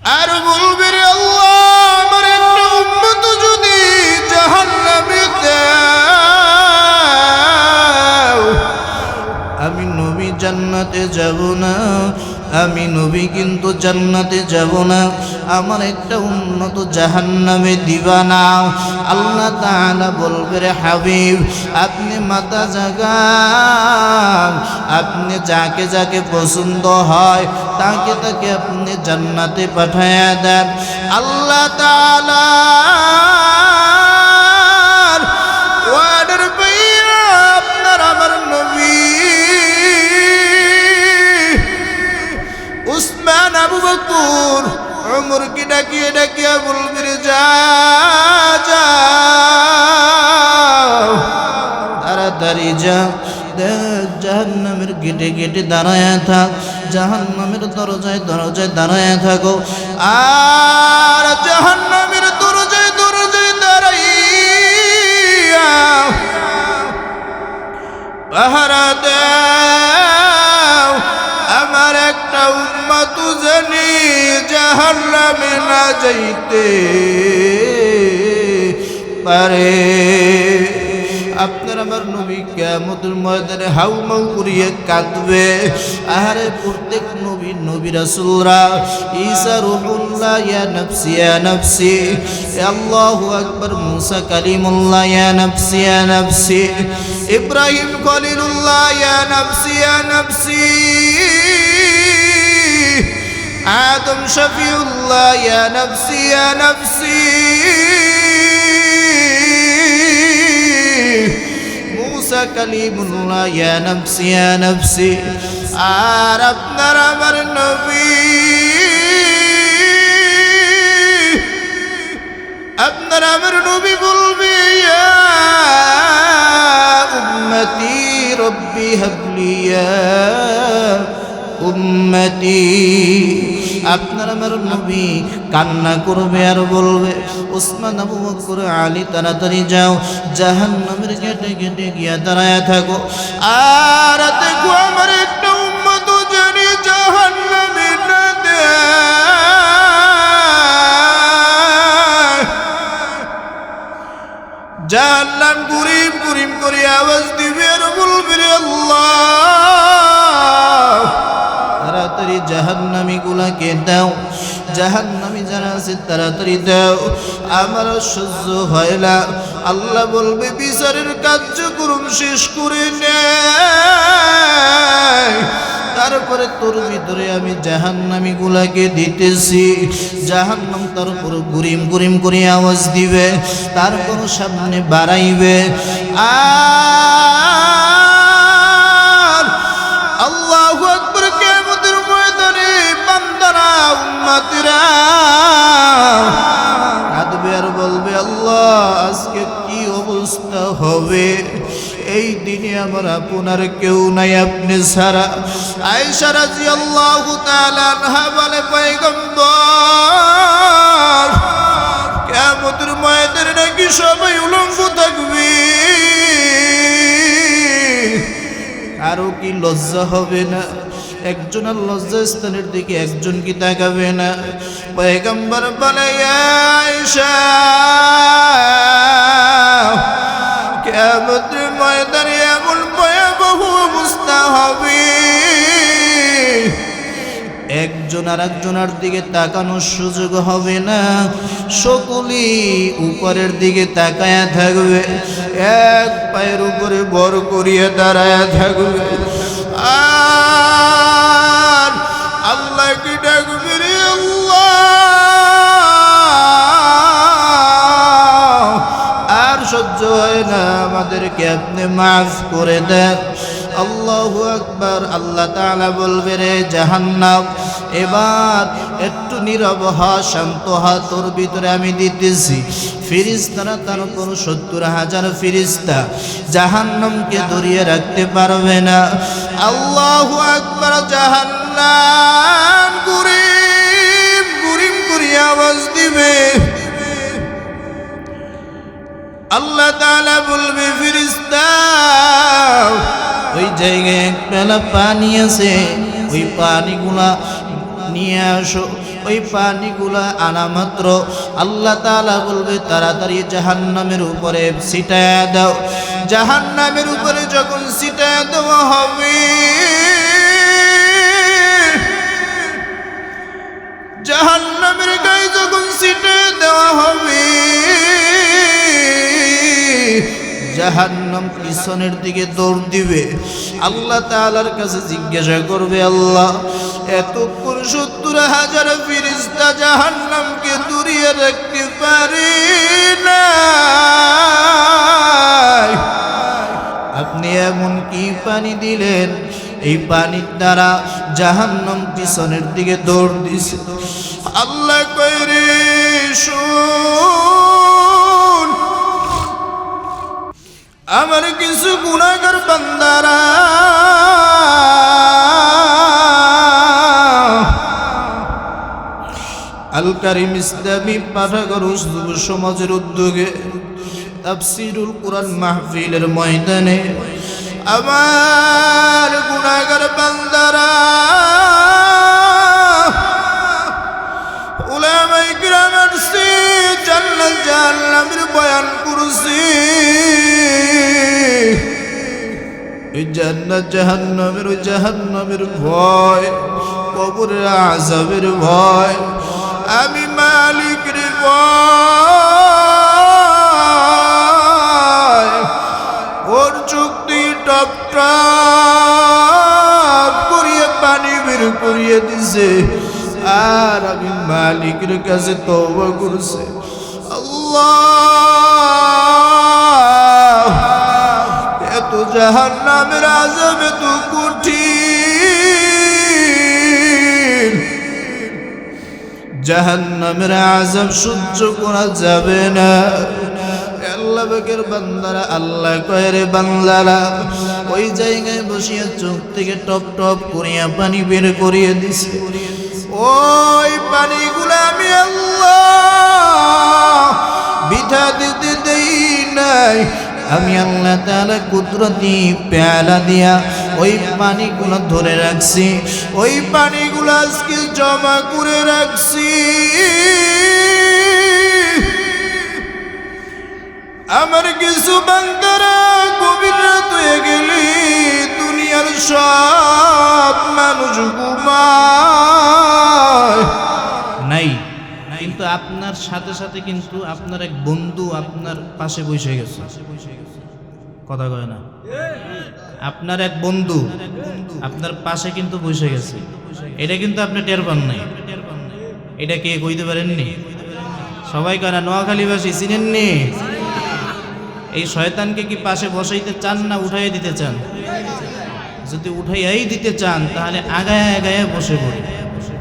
আর বলবে রে আল্লাহ আমার একটা উম্মত যদি জাহান্নামে দাও, আমি নবী জান্নাতে যাব না, আমি নবী কিন্তু জান্নাতে যাব না, আমার একটা উম্মত জাহান্নামে দিবা না। আল্লাহ তাআলা বলবে রে হাবিব আপনি মাথা জাগান, আপনি যাকে যাকে পছন্দ হয় তাকে তাকে আপনি জান্নাতে পাঠায়া দেন। আল্লাহ তাআলা ওয়ার্ডার পাইয়া আপনার আমার নবী উসমান আবু বকর ওমরকে ডাকিয়ে ডাকিয়ে বলবে রে যা যা তাড়াতাড়ি যা, জাহান্নামের গেটে গেটে দাঁড়ায় থাক, জাহান্নামের দরজায় দরজায় দাঁড়ায় থাকো, আর জাহান্নামের দরজায় দরজায় দাঁড়াইয়া পাহারা দাও আমার একটা উম্মত জানি জাহান্নামে না যাইতে পারে। আপনার আমার নবী কিয়ামতের ময়দানে হাউমাউ করিয়ে কাঁদবে। আরে প্রত্যেক নবী রাসূলরা ঈসা রূহুল্লাহ ইয়া নফসি ইয়া নফসি, আল্লাহু আকবার, মুসা কালিমুল্লাহ ইয়া নফসি ইয়া নফসি, ইব্রাহিম খলিলুল্লাহ ইয়া নফসি ইয়া নফসি, আদম শফিউল্লাহ ইয়া নফসি ইয়া নফসি, মুসা কালিমুল্লাহ ইয়া নফসি ইয়া নফসি। আর আপনার আমার নবী, আপনার আমার নবী বলবে ইয়া উম্মতি রব্বি হাবলি ইয়া উম্মতি। আপনার আমার নবী কান্না করবে আর বলবে উসমান আবু বকর আলী তাড়াতাড়ি যাও, জাহান্নামের গেটে গেটে গিয়া দাঁড়ায় থাকো, আর দেখো আমার একটা উম্মত জানি জাহান্নামে না দেয়। জাহান্নাম গুরিম গুরিম করে আওয়াজ দিবে আর বলবে রে আল্লাহ তাড়াতাড়ি জাহান্নামী গুলাকে দাও, জাহান্নামী যারা আছে তাড়াতাড়ি দাও, আমার সহ্য হয় না। আল্লাহ বলবে বিচারের কার্যক্রম শেষ করে নেয়, তারপরে তোর ভিতরে আমি জাহান্নামী গুলাকে দিতেছি। জাহান্নাম তার উপর গুরিম গুরিম করে আওয়াজ দিবে, তারপর সামনে বাড়াইবে, আর আল্লাহু আকবার কিয়ামতের ময়দানে বান্দারা উম্মতিরা কাঁদবে আর বলবে আল্লাহ আজকে কি অবস্থা হবে, এই দিনে আমার আপনার কেউ নাই আপনি ছাড়া। আয়েশা রাদিয়াল্লাহু তাআলা আনহা বলে পয়গম্বর কিয়ামতের ময়দানে নাকি সবাই উলঙ্গ থাকবে, কারো কি লজ্জা হবে না? একজনের লজ্জাস্থানের দিকে একজন কি তাকাবে না? পয়গম্বর বলে আয়েশা কিয়ামতের ময়দানে এমন ভয়াবহ অবস্থা হবে, একজন আর একজনের দিকে তাকানোর সুযোগ হবে না, সকলেই উপরের দিকে তাকায়া থাকবে, এক পায়ের উপরে ভর করিয়া দাঁড়ায়া থাকবে, আর আল্লাহকে ডাকবে রে আল্লাহ আর সহ্য হয় না, আমাদেরকে আপনি মাফ করে দেন। আল্লাহু আকবার। আল্লাহ তাআলা বলবে রে জাহান্নাম এবার একটু নীরব হ, শান্ত হ, তোর ভিতরে আমি দিতেছি। ফেরেশতারা তার উপর ৭০,০০০ ফেরেশতা জাহান্নামকে ধরিয়ে রাখতে পারবে না। আল্লাহু আকবার। জাহান্নাম গুরিম গুরিম করে আওয়াজ দিবে। আল্লাহ তাআলা বলবে ফেরেশতা ওই জায়গায় এক পেলা পানি আছে, ওই পানিগুলা নিয়ে আসো। ওই পানিগুলা আনা মাত্র আল্লাহ তাআলা বলবে তাড়াতাড়ি জাহান্নামের উপরে ছিটায়া দাও। জাহান্নামের উপরে যখন ছিটায়া দেওয়া হবে, জাহান্নামের গায়ে যখন ছিটায়া দেওয়া হবে, জাহান্নাম পিছনের দিকে দৌড় দিবে। আল্লাহ তাআলার কাছে জিজ্ঞাসা করবে, আল্লাহ এতক্ষণ ৭০,০০০ ফেরেশতা জাহান্নামকে দূরিয়ে রাখতে পারে না, আপনি এমন কি পানি দিলেন এই পানির দ্বারা জাহান্নাম পিছনের দিকে দৌড় দিছে? আল্লাহ কয় রে শোন, আমার কিছু গুনাহগার বান্দারা আল কারিম ইসলামী পাঠাগার যুব সমাজের উদ্যোগে তাফসীরুল কুরআন মাহফিলের ময়দানে আমার গুনাহগার বান্দারা উলামায়ে কিরাম আসছে, জান্নাত জাহান্নামের বয়ান করছে। এই জান্নাত জাহান্নামের, ওই জাহান্নামের ভয়, কবরের আযাবের ভয়, আমি মালিকের ভয়, ওর চোখ দিয়ে টপ টপ করিয়ে পানি বের করিয়ে দিছে, আর আমি মালিকের কাছে তওবা করছি। আল্লাহ এত জাহান্নামের আযাব এত কঠিন, জাহান্নামের আযাব সহ্য করা যাবে না। আল্লাহ পাকের বান্দারা, আল্লাহ কয় রে বান্দারা, ওই জায়গায় বসিয়া চোখ থেকে টপ টপ করিয়া পানি বের করিয়ে দিছে। ওই পানিগুলো আমি আল্লাহ বিধা দিতে দেই নাই, আমি আল্লাহ তাআলা কুদরতি পেয়ালা দিয়া ওই পানিগুলো ধরে রাখছি, ওই পানিগুলো আজকে জমা করে রাখছি। আমার কিছু বান্দারা গভীর রাত হয়ে গেলে দুনিয়ার সব মানুষ ঘুমায় নাই, কিন্তু আপনার সাথে সাথে কিন্তু আপনার এক বন্ধু আপনার পাশে বসে গেছে। কথা কয় না? আপনার এক বন্ধু আপনার পাশে কিন্তু বসে গেছে, এটা কিন্তু আপনি টের পান নাই। এটা কে কইতে পারেননি? সবাই কয় না? নোয়াখালীবাসী চিনেননি? এই শয়তানকে কি পাশে বসাইতে চান না উঠাই দিতে চান? যদি উঠাইয়াই দিতে চান তাহলে আগায় আগায় বসে পড়ি,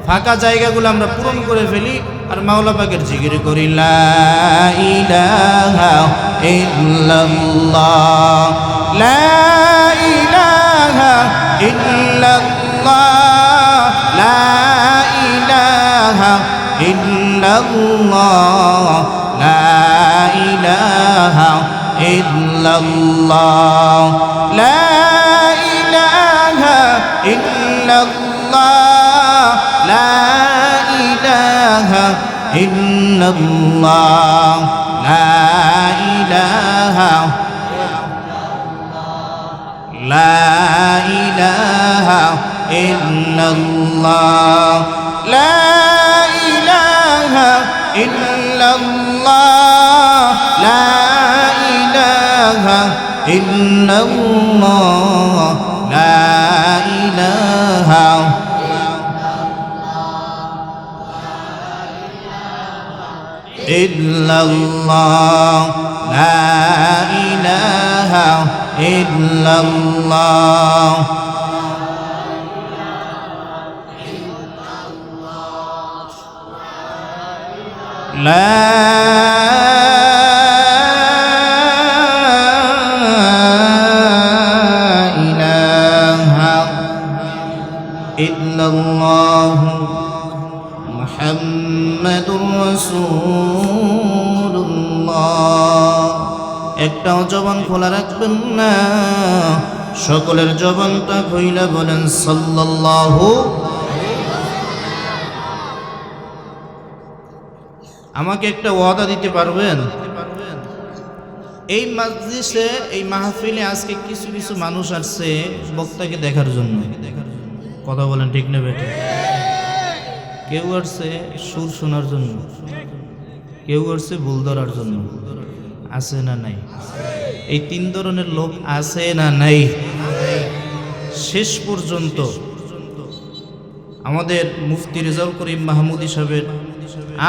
ফাঁকা জায়গাগুলো আমরা পূরণ করে ফেলি আর মাওলা পাকের জিকির করি। লা ইলাহা ইল্লাল্লাহ, লা ইলাহা ইল্লাল্লাহ, লা ইলাহা ইল্লাল্লাহ, লা ইলাহা ইল্লাল্লাহ, লা ইলাহা ইল্লাল্লাহ, লা ইলাহা ইল্লাল্লাহ, লা ইলাহা, লা ইলাহা ইল্লাল্লাহ, লা ইলাহা ইল্লাল্লাহ, লা ইলাহা ইল্লাল্লাহ, লা ইলাহা ইল্লাল্লাহ, লা ইলাহা ইল্লাল্লাহ। লা ইলাহা ইল্লাল্লাহ মুহাম্মাদুর রাসূলুল্লাহ। একটাও জবান খোলা রাখবেন না, সকলের জবানটা খুইলা বলেন সাল্লাল্লাহু। আমাকে একটা ওয়াদা দিতে পারবেন? এই মাজলিসে, এই মাহফিলে আজকে কিছু কিছু মানুষ আসছে বক্তাকে দেখার জন্য। কথা বলেন ঠিক না বেটা? কেউ আসছে সুর শোনার জন্য, কেউ আসছে ভুল ধরার জন্য। আছে না নাই? এই তিন ধরনের লোক আছে না নাই? শেষ পর্যন্ত আমাদের মুফতি রেজাউল করিম মাহমুদী সাহেবের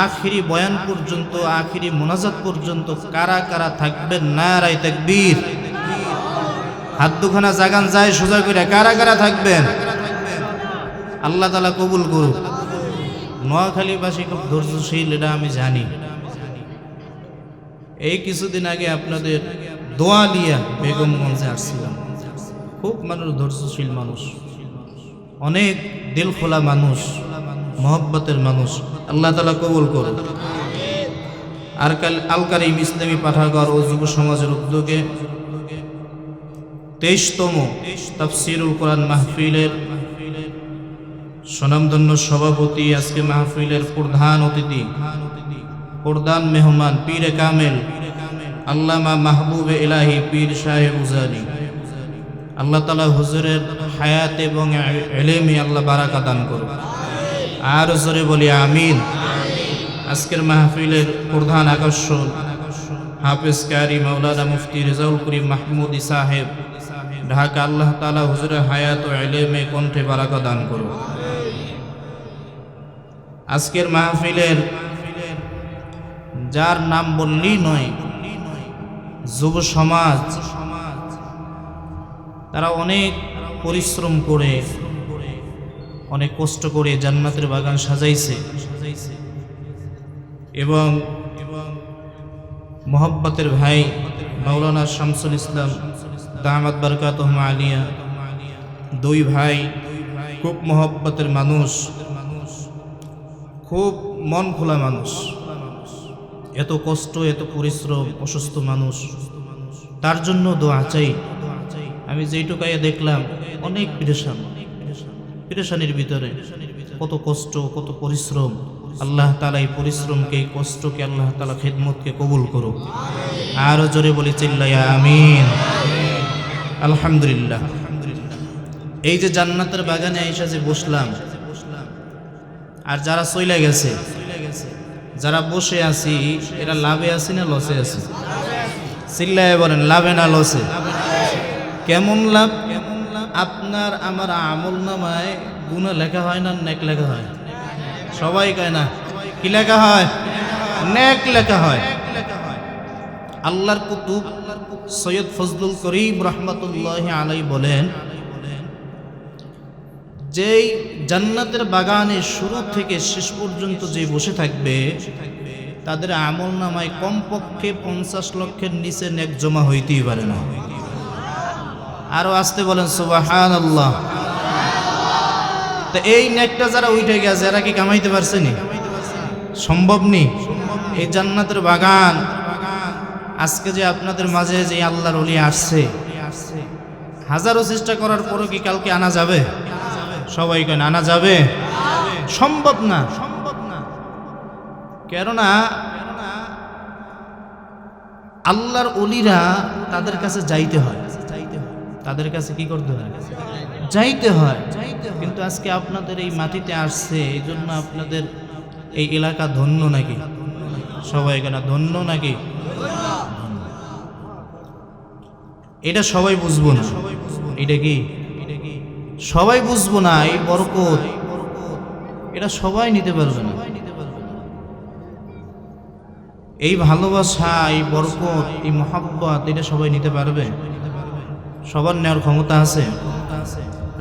আখিরি বয়ান পর্যন্ত, আখিরি মোনাজাত পর্যন্ত কারা কারা থাকবেন? নারায়ে তাকবীর। হাত দুখানা জাগান যায় সোজা করে, কারা কারা থাকবেন? আল্লাহ তাআলা কবুল করুক। নোয়াখালীবাসী খুব ধৈর্যশীল, এটা আমি জানি। এই কিছুদিন আগে আপনাদের দোয়ালিয়া বেগমগঞ্জে আসছিলাম। খুব মানুষ ধৈর্যশীল মানুষ, অনেক দিল খোলা মানুষ, মহব্বতের মানুষ। আল্লাহ তাআলা কবুল করুন। আর আল কারীম ইসলামী পাঠাগার ও যুব সমাজের উদ্যোগে 23তম তাফসীরুল কোরআন মাহফিলের স্বনামধন্য সভাপতি, আজকে মাহফিলের প্রধান অতিথি, প্রধান মেহমান, পীরে কামেল আল্লামা মাহবুবে ইলাহি পীর সাহেব উজানি। আল্লাহ তাআলা হুজুরের হায়াত এবং ইলমে আল্লাহ বারাকা দান করুন। আর জোরে বলি আমিন। আজকের মাহফিলের প্রধান আকর্ষণ হাফেজ কারি মাওলানা মুফতি রেজাউল করিম মাহমুদী সাহেব, ঢাকা। আল্লাহ তাআলা হুজুরের হায়াত ও ইলমে কণ্ঠে বারাকা দান করুন। আজকের মাহফিলের যার নাম বললেই নয়, যুব সমাজ, তারা অনেক পরিশ্রম করে, অনেক কষ্ট করে জান্নাতের বাগান সাজাইছে এবং মোহাব্বতের ভাই মাওলানা শামসুল ইসলাম দামাত বারকাতুহু আলিয়া, দুই ভাই খুব মোহাব্বতের মানুষ, খুব মন খোলা মানুষ। এত কষ্ট, এত পরিশ্রম, অসুস্থ মানুষ, তার জন্য দোয়া চাই। আমি যেইটুকাইয়া দেখলাম অনেক পেরেশানির ভিতরে, কত কষ্ট, কত পরিশ্রম। আল্লাহ তাআলা এই পরিশ্রমকে, এই কষ্টকে আল্লাহ তাআলা খিদমতকে কবুল করুক। আরো জোরে বলি চিল্লাইয়া আমিন। আলহামদুলিল্লাহ। এই যে জান্নাতের বাগানে আইসা যে বসলাম, আর যারা চইলা গেছে, যারা বসে আছি, এরা লাভে আছি না লসে আছি? চিল্লায় বলেন, লাভে না লসে? কেমন লাভ? আপনার আমার আমল নামায় গুনাহ লেখা হয় না নেক লেখা হয়? সবাই কয় না, কি লেখা হয়? নেক লেখা হয়। আল্লাহর কুতুব সৈয়দ ফজলুল করিম রহমাতুল্লাহি আলাইহি বলেন, যেই জান্নাতের বাগানে শুরু থেকে শেষ পর্যন্ত যে বসে থাকবে, তাদের আমল নামায় কমপক্ষে 50 লক্ষের নিচে নেক জমা হইতেই পারে না। আরো আসতে বলেন সুবহানাল্লাহ। তো এই নেকটা যারা উঠে গেছে, এরা কি কামাইতে পারছে নি? সম্ভব নি? এই জান্নাতের বাগান, আজকে যে আপনাদের মাঝে যে আল্লাহর ওলি আসছে, হাজারো চেষ্টা করার পরও কি কালকে আনা যাবে? সবাই কেন আনা যাবে? সম্ভব না, সম্ভব না। কেননা আল্লাহর ওলিরা, তাদের কাছে যাইতে হয়, তাদের কাছে কি করতে হয়? যাইতে হয়। কিন্তু আজকে আপনাদের এই মাটিতে আসছে, এই জন্য আপনাদের এই এলাকা ধন্য নাকি? সবাই কেন ধন্য নাকি? এটা সবাই বুঝবো না। এটা কি সবাই বুঝবো না? এই বরকত এটা সবাই নিতে পারবে না। এই ভালোবাসা, এই বরকত, এই মহাব্বত, এটা সবাই নিতে পারবে? সবার নেওয়ার ক্ষমতা আছে?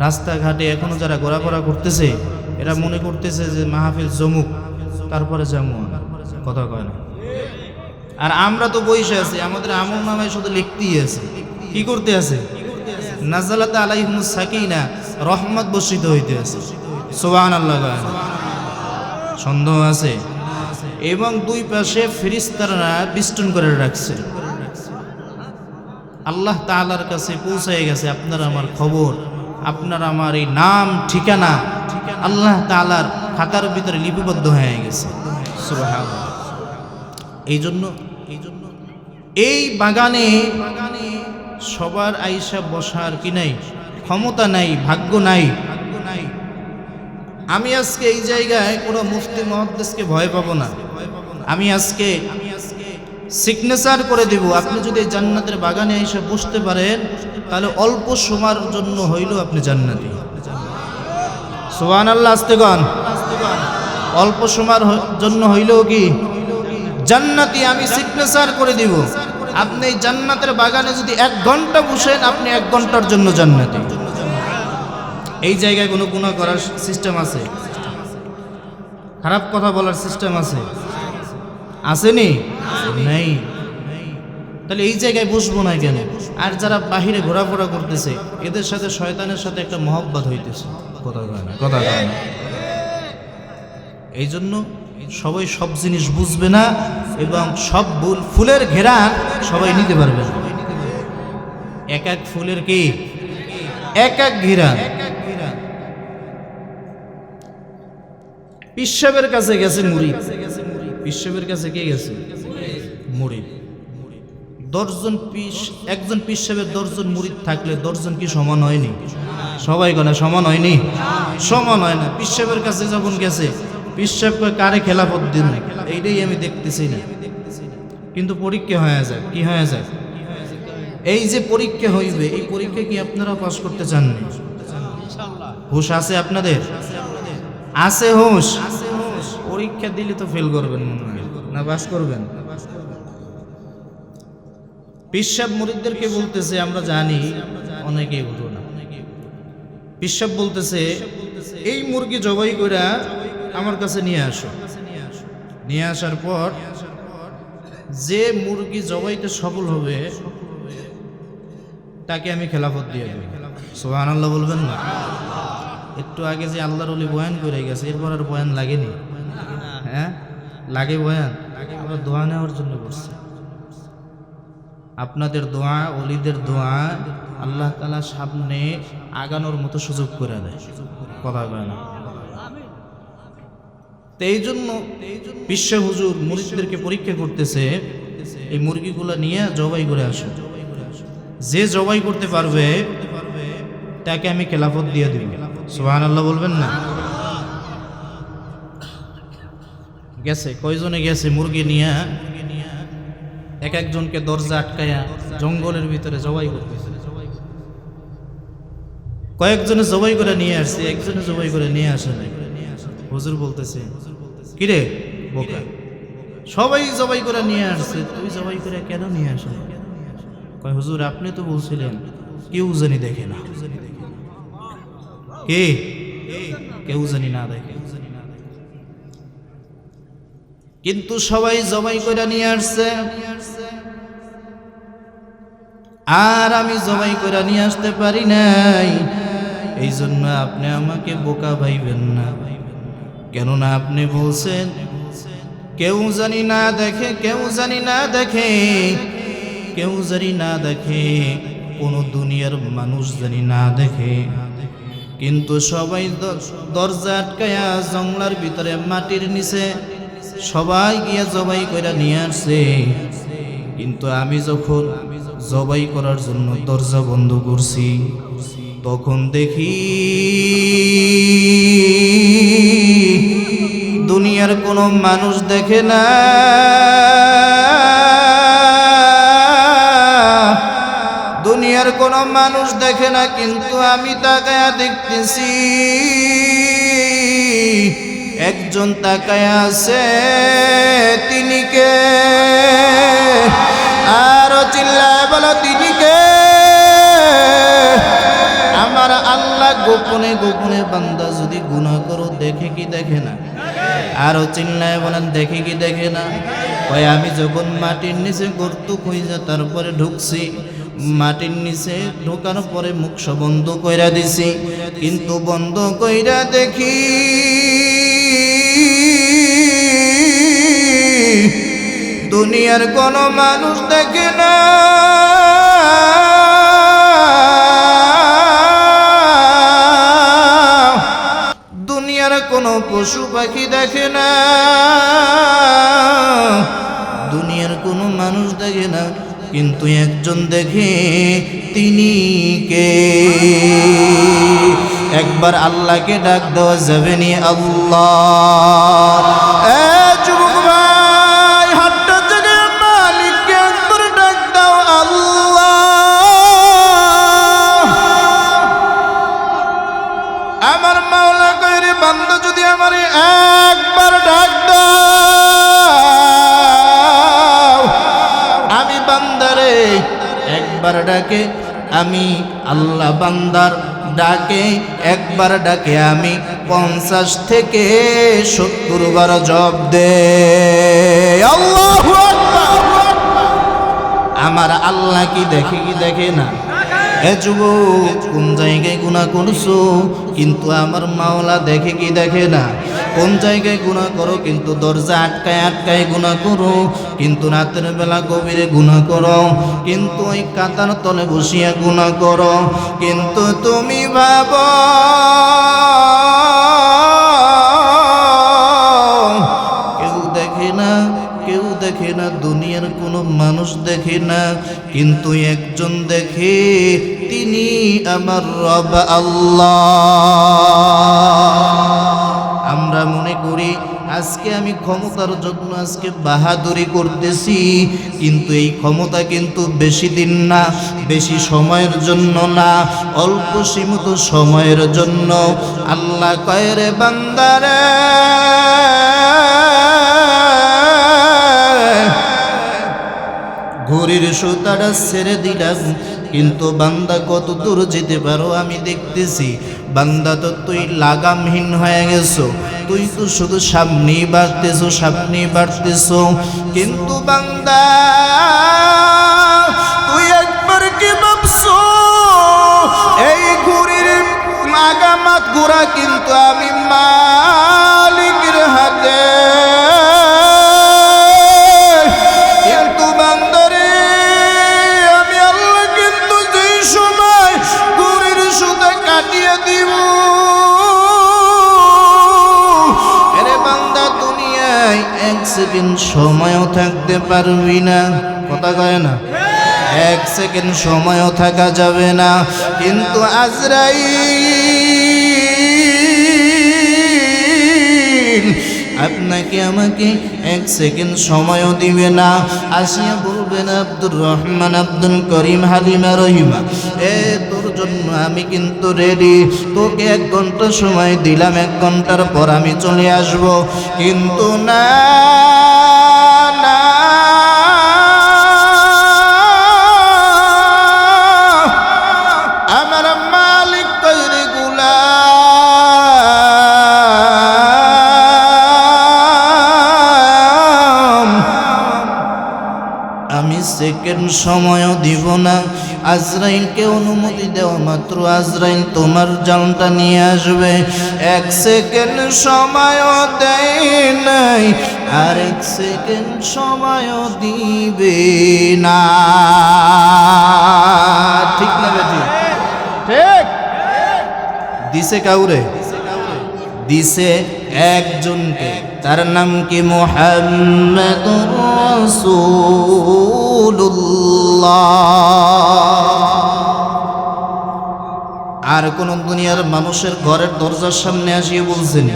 রাস্তাঘাটে এখনো যারা ঘোরাফেরা করতেছে, এরা মনে করতেছে যে মাহফিল জমুক, তারপরে যাবো, কথা কয় না। আর আমরা তো বসে আছি, আমাদের আমল নামায় শুধু লিখতেই আছে। কি করতে আছে? নাযালাত আলাইহিমুস সাকিনা, রহমত বর্ষিত হইতে আছে। সুবহানাল্লাহ। সন্দেহ আছে? এবং দুই পাশে ফেরেশতারা বিষ্টন করে রাখছে। আল্লাহ তাআলার কাছে পৌঁছে গেছে আপনার আমার খবর, আপনার আমার এই নাম ঠিকানা আল্লাহ তাআলার খাতার ভিতরে লিপিবদ্ধ হয়ে গেছে। সুবহানাল্লাহ। এই জন্য এই বাগানে সবার আইসা বসার কি নাই, ক্ষমতা নাই, ভাগ্য নাই। আমি আজকে এই জায়গায় কোনো মুফতি মুহাদ্দিসকে ভয় পাবো না। আমি আজকে সিগনেচার করে দিব, আপনি যদি জান্নাতের বাগানে এসে বসতে পারেন তাহলে অল্প সময়ের জন্য হইলেও আপনি জান্নাতি। সুবহানাল্লাহ, আস্তেগণ। অল্প সময়ের জন্য হইলেও কি জান্নাতি, আমি সিগনেচার করে দিব। আপনি এই জান্নাতের বাগানে যদি 1 ঘন্টা বসেন, আপনি 1 ঘন্টার জন্য জান্নাতি। এই জায়গায় কোনো গুনাহ করার সিস্টেম আছে? খারাপ কথা বলার সিস্টেম আছে? আসেনি? নেই। তাহলে এই জায়গায় বসবো না কেন? আর যারা বাহিরে ঘোরাফেরা করতেছে, এদের সাথে শয়তানের সাথে একটা মহব্বত হইতেছে। কথা কয় না, কথা কয় না। এই জন্য সবাই সব জিনিস বুঝবে না এবং সব ফুলের ঘেরান সবাই নিতে পারবে না। এক এক ফুলের কি এক এক ঘেরান। পিসাবের কাছে গেছে মুরিদ, পিসাবের কাছে কে গেছে? মুরিদ। 10 জন একজন পিসাবের 10 জন মুরিদ থাকলে 10 জন কি সমান হয়নি? সবাই গনা সমান হয়নি? সমান হয় না। পিসাবের কাছে যখন গেছে, পিসাব কারে খেলাফত দিন, এইটাই আমি দেখতেছি না। কিন্তু পরীক্ষা হয়ে যায়, কি হয়ে যায়? এই যে পরীক্ষা হইবে, এই পরীক্ষা কি আপনারা পাস করতে চাননি? হুঁশ আছে আপনাদের? আছে হুঁশ? পরীক্ষা দিলে তো ফেল করবেন না পাস করবেন? পিসাব মুরিদদেরকে বলতেছে, আমরা জানি অনেকেই বুঝো না। পিসাব বলতেছে, এই মুরগি জবাই কইরা আমার কাছে নিয়ে আসো। নিয়ে আসার পর যে মুরগি জবাইতে সফল হবে তাকে আমি খেলাফত দিয়ে দেব। সুবহানাল্লাহ বলবেন না? একটু আগে যে আল্লাহর ওলি বয়ান করে গেছে, এরপর আর বয়ান লাগেনি। হ্যাঁ লাগে বয়ান, আমরা দোয়া নেওয়ার জন্য করছি। আপনাদের দোয়া, ওলিদের দোয়া আল্লাহ তাআলা সামনে আগানোর মতো সুযোগ করে দেয়। কথা বলে না? তো এই জন্য বিশ্ব হুজুর মুরিদদেরকে পরীক্ষা করতেছে, এই মুরগিগুলো নিয়ে জবাই করে আসো। যে জবাই করতে পারবে তাকে আমি খেলাফত দিয়ে দিব। সুবহানাল্লাহ বলবেন না? গেছে কয়জনে গেছে মুরগি নিয়ে, এক একজনকে দরজা আটকায়া জঙ্গলের ভিতরে জবাই করতেছে। কয়েকজনে জবাই করে নিয়ে আসছে, একজনে জবাই করে নিয়ে আসে নাই। হুজুর বলতেছে, কিরে বোকা, সবাই জবাই করে নিয়ে আসছে, তুই জবাই করে কেন নিয়ে আসে? কয় হুজুর আপনি তো বলছিলেন কেউ জানি দেখে না। কে? কেউ জানি না দেখে। কিন্তু সবাই জবাই করে নিয়ে আসছে, আর আমি জবাই করে নিয়ে আসতে পারি নাই। এই জন্য আপনি আমাকে বোকা ভাইবেন না, কেননা আপনি বলছেন কেউ জানি না দেখে, কেউ জানি না দেখে, কেউ জানি না দেখে, কোন দুনিয়ার মানুষ জানি না দেখে। কিন্তু সবাই দরজা আটকায়া জঙ্গলার ভিতরে মাটির নিচে সবাই গিয়া জবাই করে নিয়ে আসছে। কিন্তু আমি যখন জবাই করার জন্য দরজা বন্ধ করছি, তখন দেখি দুনিয়ার কোনো মানুষ দেখে না, দুনিয়ার কোনো মানুষ দেখে না। কিন্তু আমি তাকায়া দেখতেছি একজন তাকায়া আছে, তিনি কে? আরো চিল্লায় বলো, তিনি কে? আমার আল্লাহ গোপনে গোপনে বান্দা যদি গুনাহ করো দেখে কি দেখে না? আরো চিল্লায় বলেন, দেখে কি দেখে না? কয় আমি যখন মাটির নিচে গর্ত খুঁজে তারপরে ঢুকছি, মাটির নিচে ঢোকানোর পরে মুখ বন্ধ কইরা দিছি, কিন্তু বন্ধ কইরা দেখি দুনিয়ার কোনো মানুষ দেখে না, দুনিয়ার কোনো পশু পাখি দেখে না, কিন্তু একজন দেখে তিনি কে? একবার আল্লাহকে ডাক দেওয়া যাবে নি? আল্লাহ। যুবক ভাই, হাতটা থেকে মালিককে একবার ডাক দাও, আল্লাহ। আমার মাওলা কইরে বান্দা যদি আমার একবার ডাক দাও, আমি বান্দারে একবার ডাকে আমি আল্লাহ বান্দার ডাকে একবার ডাকে আমি 50 থেকে 70 বার জবাব দে। আল্লাহু আকবার। আমার আল্লাহ কি দেখে কি দেখে না? এ যুবক, কোন জায়গায় গুনাহ করছো কিন্তু আমার মাওলা দেখে কি দেখে না? কোন জায়গায় গুনাহ করো কিন্তু দরজা আটকায় আটকায় গুনাহ করো, কিন্তু রাতের বেলা গভীরে গুনাহ করো, কিন্তু ওই কাতার তলে বসিয়া গুনাহ করো, কিন্তু তুমি ভাবো কেউ দেখে না, কেউ দেখে না, দুনিয়ার কোনো মানুষ দেখে না, কিন্তু একজন দেখে, তিনি আমার রব আল্লাহ। আমরা মনে করি আজকে আমি ক্ষমতার জন্য আজকে বাহাদুরি করতেছি, কিন্তু এই ক্ষমতা কিন্তু বেশি দিন না, বেশি সময়ের জন্য না, অল্প সীমিত সময়ের জন্য। আল্লাহ কয় রে বান্দারে, ঘড়ির সুতাটা ছেড়ে দিলাম, কিন্তু বান্দা কত দূর যেতে পারো আমি দেখতেছি। বান্দা তো তুই লাগামহীন হয়ে গেছো, তুই তো শুধু সামনেই বাড়তেছো, সামনেই বাড়তেছো, কিন্তু বান্দা তুই একবার কি ভাবছো এই ঘড়ির লাগামাত ঘোরা কিন্তু আমি মালিকের হাতে। কিন্তু বান্দারে, আমি আল্লাহ কিন্তু যেই সময় ঘড়ির সুতা কাটিয়ে দিব, আরে বান্দা দুনিয়ায় 1 সেকেন্ড সময়ও থাকতে পারবি না। কথা কয় না? 1 সেকেন্ড সময়ও থাকা যাবে না, কিন্তু আজরাইল আপনাকে আমাকে 1 সেকেন্ড সময়ও দিবে না। আসিয়া বলবেন আব্দুর রহমান, আব্দুল করিম, হালিমা, রহিমা, তোর জন্য আমি কিন্তু রেডি, তোকে 1 ঘন্টা সময় দিলাম, 1 ঘন্টার পর আমি চলে আসব, কিন্তু না না, আমার মালিক কইরে গোলাম, আমি সেকেন্ড সময়ও দিব না। আজরাইলকে অনুমতি দেওয়া মাত্র আজরাইল তোমার জানটা নিয়ে আসবে। 1 সেকেন্ড সময়ও দেয় নাই, আর 1 সেকেন্ড সময়ও দিবে না। ঠিক না বেটি? ঠিক। দিছে কাউরে? দিছে একজনকে, তার নাম কি? মুহাম্মাদুর রাসূলুল্লাহ। আর কোন দুনিয়ার মানুষের ঘরের দরজার সামনে আসিয়ে বলছেন,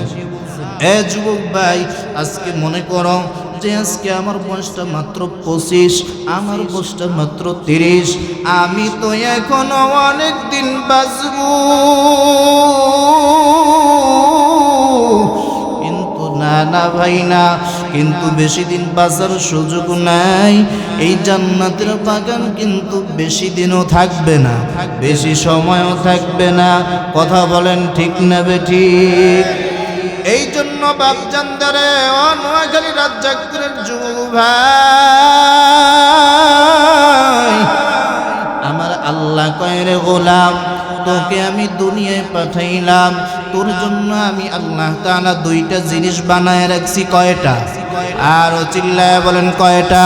এ যুবক ভাই, আজকে মনে করো যে আজকে আমার বয়সটা মাত্র 25, আমার বয়সটা মাত্র 30, আমি তো এখনো অনেক দিন বাঁচব, কিন্তু না না ভাই না, কিন্তু বেশি দিন বাঁচার সুযোগ নাই। এই জান্নাতের বাগান কিন্তু বেশি দিনও থাকবে না, বেশি সময়ও থাকবে না। কথা বলেন ঠিক না বেঠিক? এই জন্য বাপজানদারে নোয়াখালী রাজ্জাকের যুবক ভাই, আমার আল্লাহ কয় রে গোলাম, তোকে আমি দুনিয়ায় পাঠাইলাম, তোর জন্য আমি আল্লাহ তাআলা 2টা জিনিস বানায় রাখছি। কয়টা? আরো চিল্লায় বলেন কয়টা?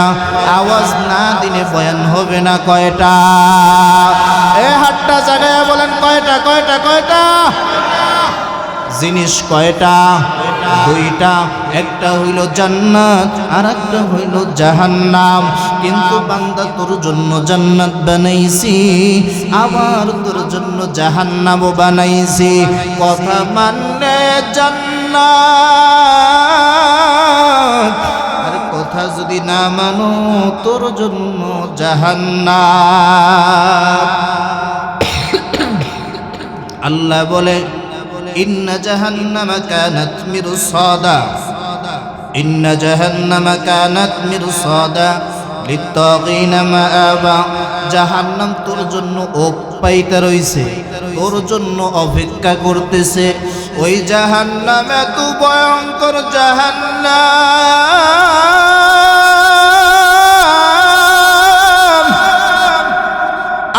আওয়াজ না দিলে বয়ান হবে না। কয়টা? হাতটা জাগায় বলেন কয়টা? কয়টা? কয়টা জিনিস? কয়টা? 2টা। একটা হইল জান্নাত আর একটা হইল জাহান্নাম। কিন্তু বান্দা তোর জন্য জান্নাত বানাইছি, আবার তোর জন্য জাহান্নাম বানাইছি। কথা মানলে জান্নাত, আর কথা যদি না মানো তোর জন্য জাহান্নাম। আল্লাহ বলে ইন্না জাহান্নামা কানাত মিরসাদা, ইন্না জাহান্নামা কানাত মিরসাদা লিত্তাগিনা মাআবা। জাহান্নাম তোর জন্য পাইতে রইছে, তোর জন্য অপেক্ষা করতেছে। ওই জাহান্নাম এত ভয়ঙ্কর জাহান্নাম,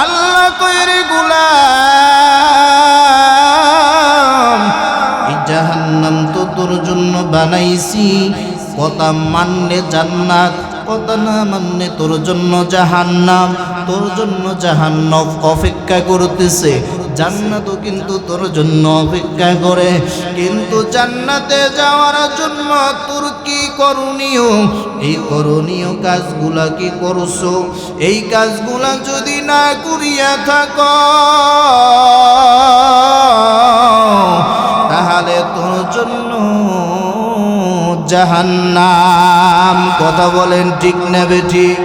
আল্লাহ কইরে গোলাম এই জাহান্নাম তো তোর জন্য বানাইছি, কথা মানলে জান্নাত, কথা না মানলে তোর জন্য জাহান্নাম। তোর জন্য জাহান্নাম অপেক্ষা করতেছে, জান্নাতও কিন্তু তোর জন্য অপেক্ষা করে। কিন্তু জান্নাতে যাওয়ার জন্য তোর কি করণীয়? এই করণীয় কাজগুলা কি করছো? এই কাজগুলা যদি না করিয়া থাকো তাহলে তোর জন্য জাহান্নাম। কথা বলেন ঠিক না বেঠিক?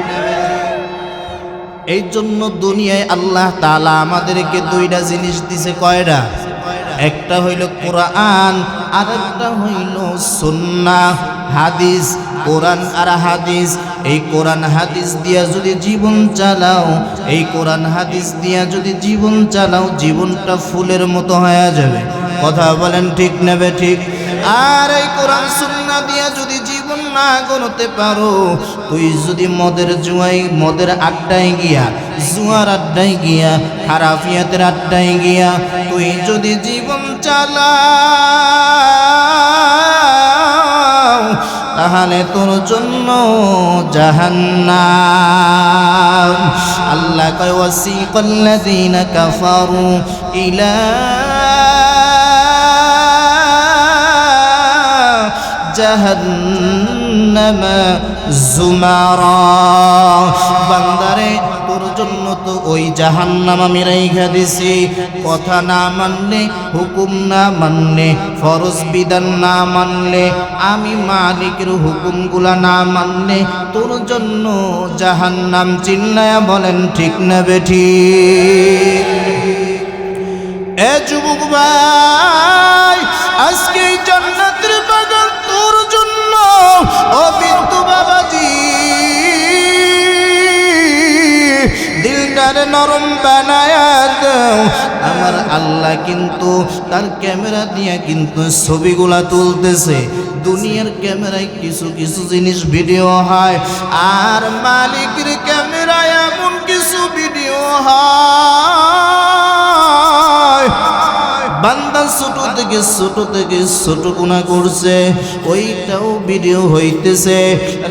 এই জন্য দুনিয়ায় আল্লাহ তাআলা আমাদেরকে দুইটা জিনিস দিছে। কয়টা? একটা হইল কোরআন, আর একটা হইল সুন্নাহ হাদিস। কোরআন আর হাদিস, এই কোরআন হাদিস দিয়া যদি জীবন চালাও, এই কোরআন হাদিস দিয়া যদি জীবন চালাও, জীবনটা ফুলের মতো হয়ে যাবে। কথা বলেন ঠিক না বেঠিক? আর এই কোরআন সুন্নাহ দিয়া যদি জীবন না গড়তে পারো, তুই যদি মদের আড্ডায় গিয়া, জুয়ার আড্ডায় গিয়া, খারাফিয়াতের আড্ডায় গিয়া তুই যদি জীবন চালাও তাহলে তোর জন্য জাহান্নাম। আল্লাহ কয় ওয়াসিকাল্লাযীনা কাফারু ইলা জাহান্নামা যুমারা। বান্দারে তোর জন্য তো ওই জাহান্নাম আমি রাইখা দিছি। কথা না মানলে, হুকুম না মানলে, ফরজ বিধান না মানলে, আমি মালিকের হুকুমগুলা না মানলে তোর জন্য জাহান্নাম। চিল্লায়া বলেন ঠিক না বেঠিক? এ যুবক ভাই, আজকে জান্নাতের বাগান তোর জন্য। ও বিন্দু বাবাজি, দিলটার নরম বানায়া দাও। আমার আল্লাহ কিন্তু তার ক্যামেরা দিয়া কিন্তু ছবিগুলা তুলতেছে। দুনিয়ার ক্যামেরায় কিছু কিছু জিনিস ভিডিও হয়, আর মালিকের ক্যামেরায় এমন কিছু ভিডিও হয়। বান্দা ছোট থেকে ছোট গুনাহ করছে, ওইটাও ভিডিও হইতেছে।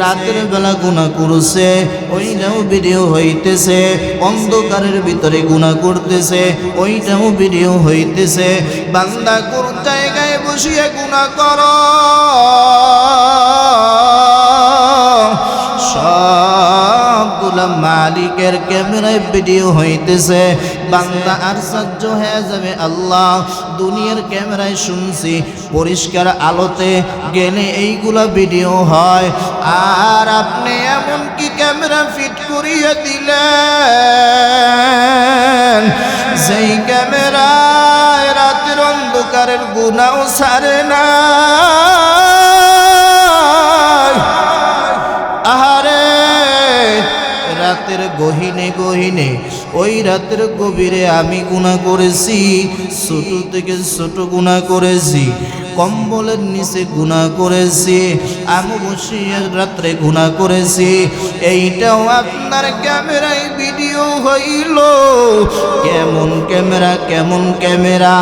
রাতের বেলা গুনাহ করছে, ওইটাও ভিডিও হইতেছে। অন্ধকারের ভিতরে গুনাহ করতেছে, ওইটাও ভিডিও হইতেছে। বান্দা কোন জায়গায় বসিয়ে গুনাহ করো, সবগুলা মালিকের ক্যামেরায় ভিডিও হইতেছে। বান্দা আর সহ্য হয়ে যাবে, আল্লাহ দুনিয়ার ক্যামেরায় শুনছি পরিষ্কার আলোতে গেলে এইগুলা ভিডিও হয়, আর আপনি এমন কি ক্যামেরা ফিট করিয়ে দিলেন যেই ক্যামেরায় রাতের অন্ধকারের গুনাহ ছাড়ে না। আহারে, রাতের গহীনে গহীনে, ওই রাতের গভীরে আমি গুনাহ করেছি, ছোট থেকে ছোট গুনাহ করেছি, কম্বলের নিচে গুনাহ করেছি, অমাবস্যার রাত্রে গুনাহ করেছি। এইটাও আপনার ক্যামেরায় ভিডিও হইল। কেমন ক্যামেরা, কেমন ক্যামেরা?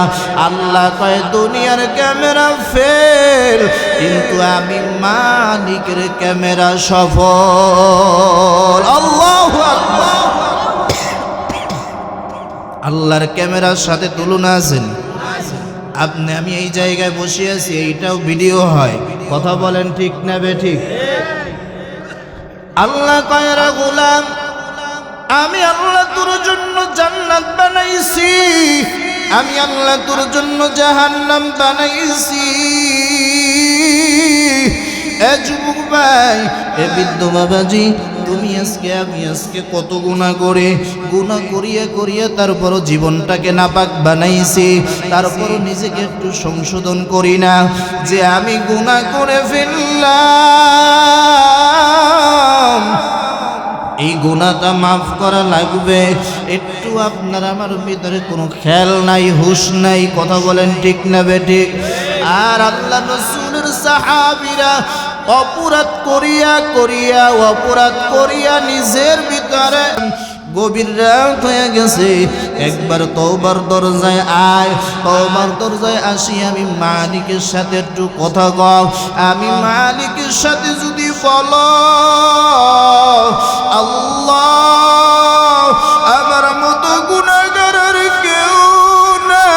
আল্লাহ কয় দুনিয়ার ক্যামেরা ফেল, কিন্তু আমি মালিকের ক্যামেরা সফল। আল্লাহু আকবার। আল্লাহর ক্যামেরার সাথে তুলনা আছেন? আমি এই জায়গায় বসে আছি, এইটাও ভিডিও হয়। কথা বলেন ঠিক না বেঠিক? আল্লাহ কয় রে গোলাম, আমি আল্লাহ তোর জন্য জান্নাত বানাইছি, আমি আল্লাহ তোর জন্য জাহান্নাম বানাইছি। এ যুবক ভাই, এ বৃদ্ধ বাবাজি, তুমি আজকে আমি আজকে কত গুনাহ করিয়া তারপরও জীবনটাকে নাপাক বানাইছি, তারপরও নিজেকে একটু সংশোধন করি না যে আমি গুনাহ করে ফেললাম, এই গুনাহটা মাফ করা লাগবে। একটু আপনার আমার ভিতরে কোনো খেয়াল নাই, হুঁশ নাই, কথা বলেন ঠিক না বেঠিক? আর আল্লাহ রাসূলের সাহাবীরা অপরাধ করিয়া নিজের ভিতরে গভীর রাত হয়ে গেছে, একবার তওবার দরজায় আয়, তওবার দরজায় আসি, আমি মালিকের সাথে একটু কথা কও। আমি মালিকের সাথে যদি বলো আল্লাহ আমার মতো গুনাহগারের কেউ নাই,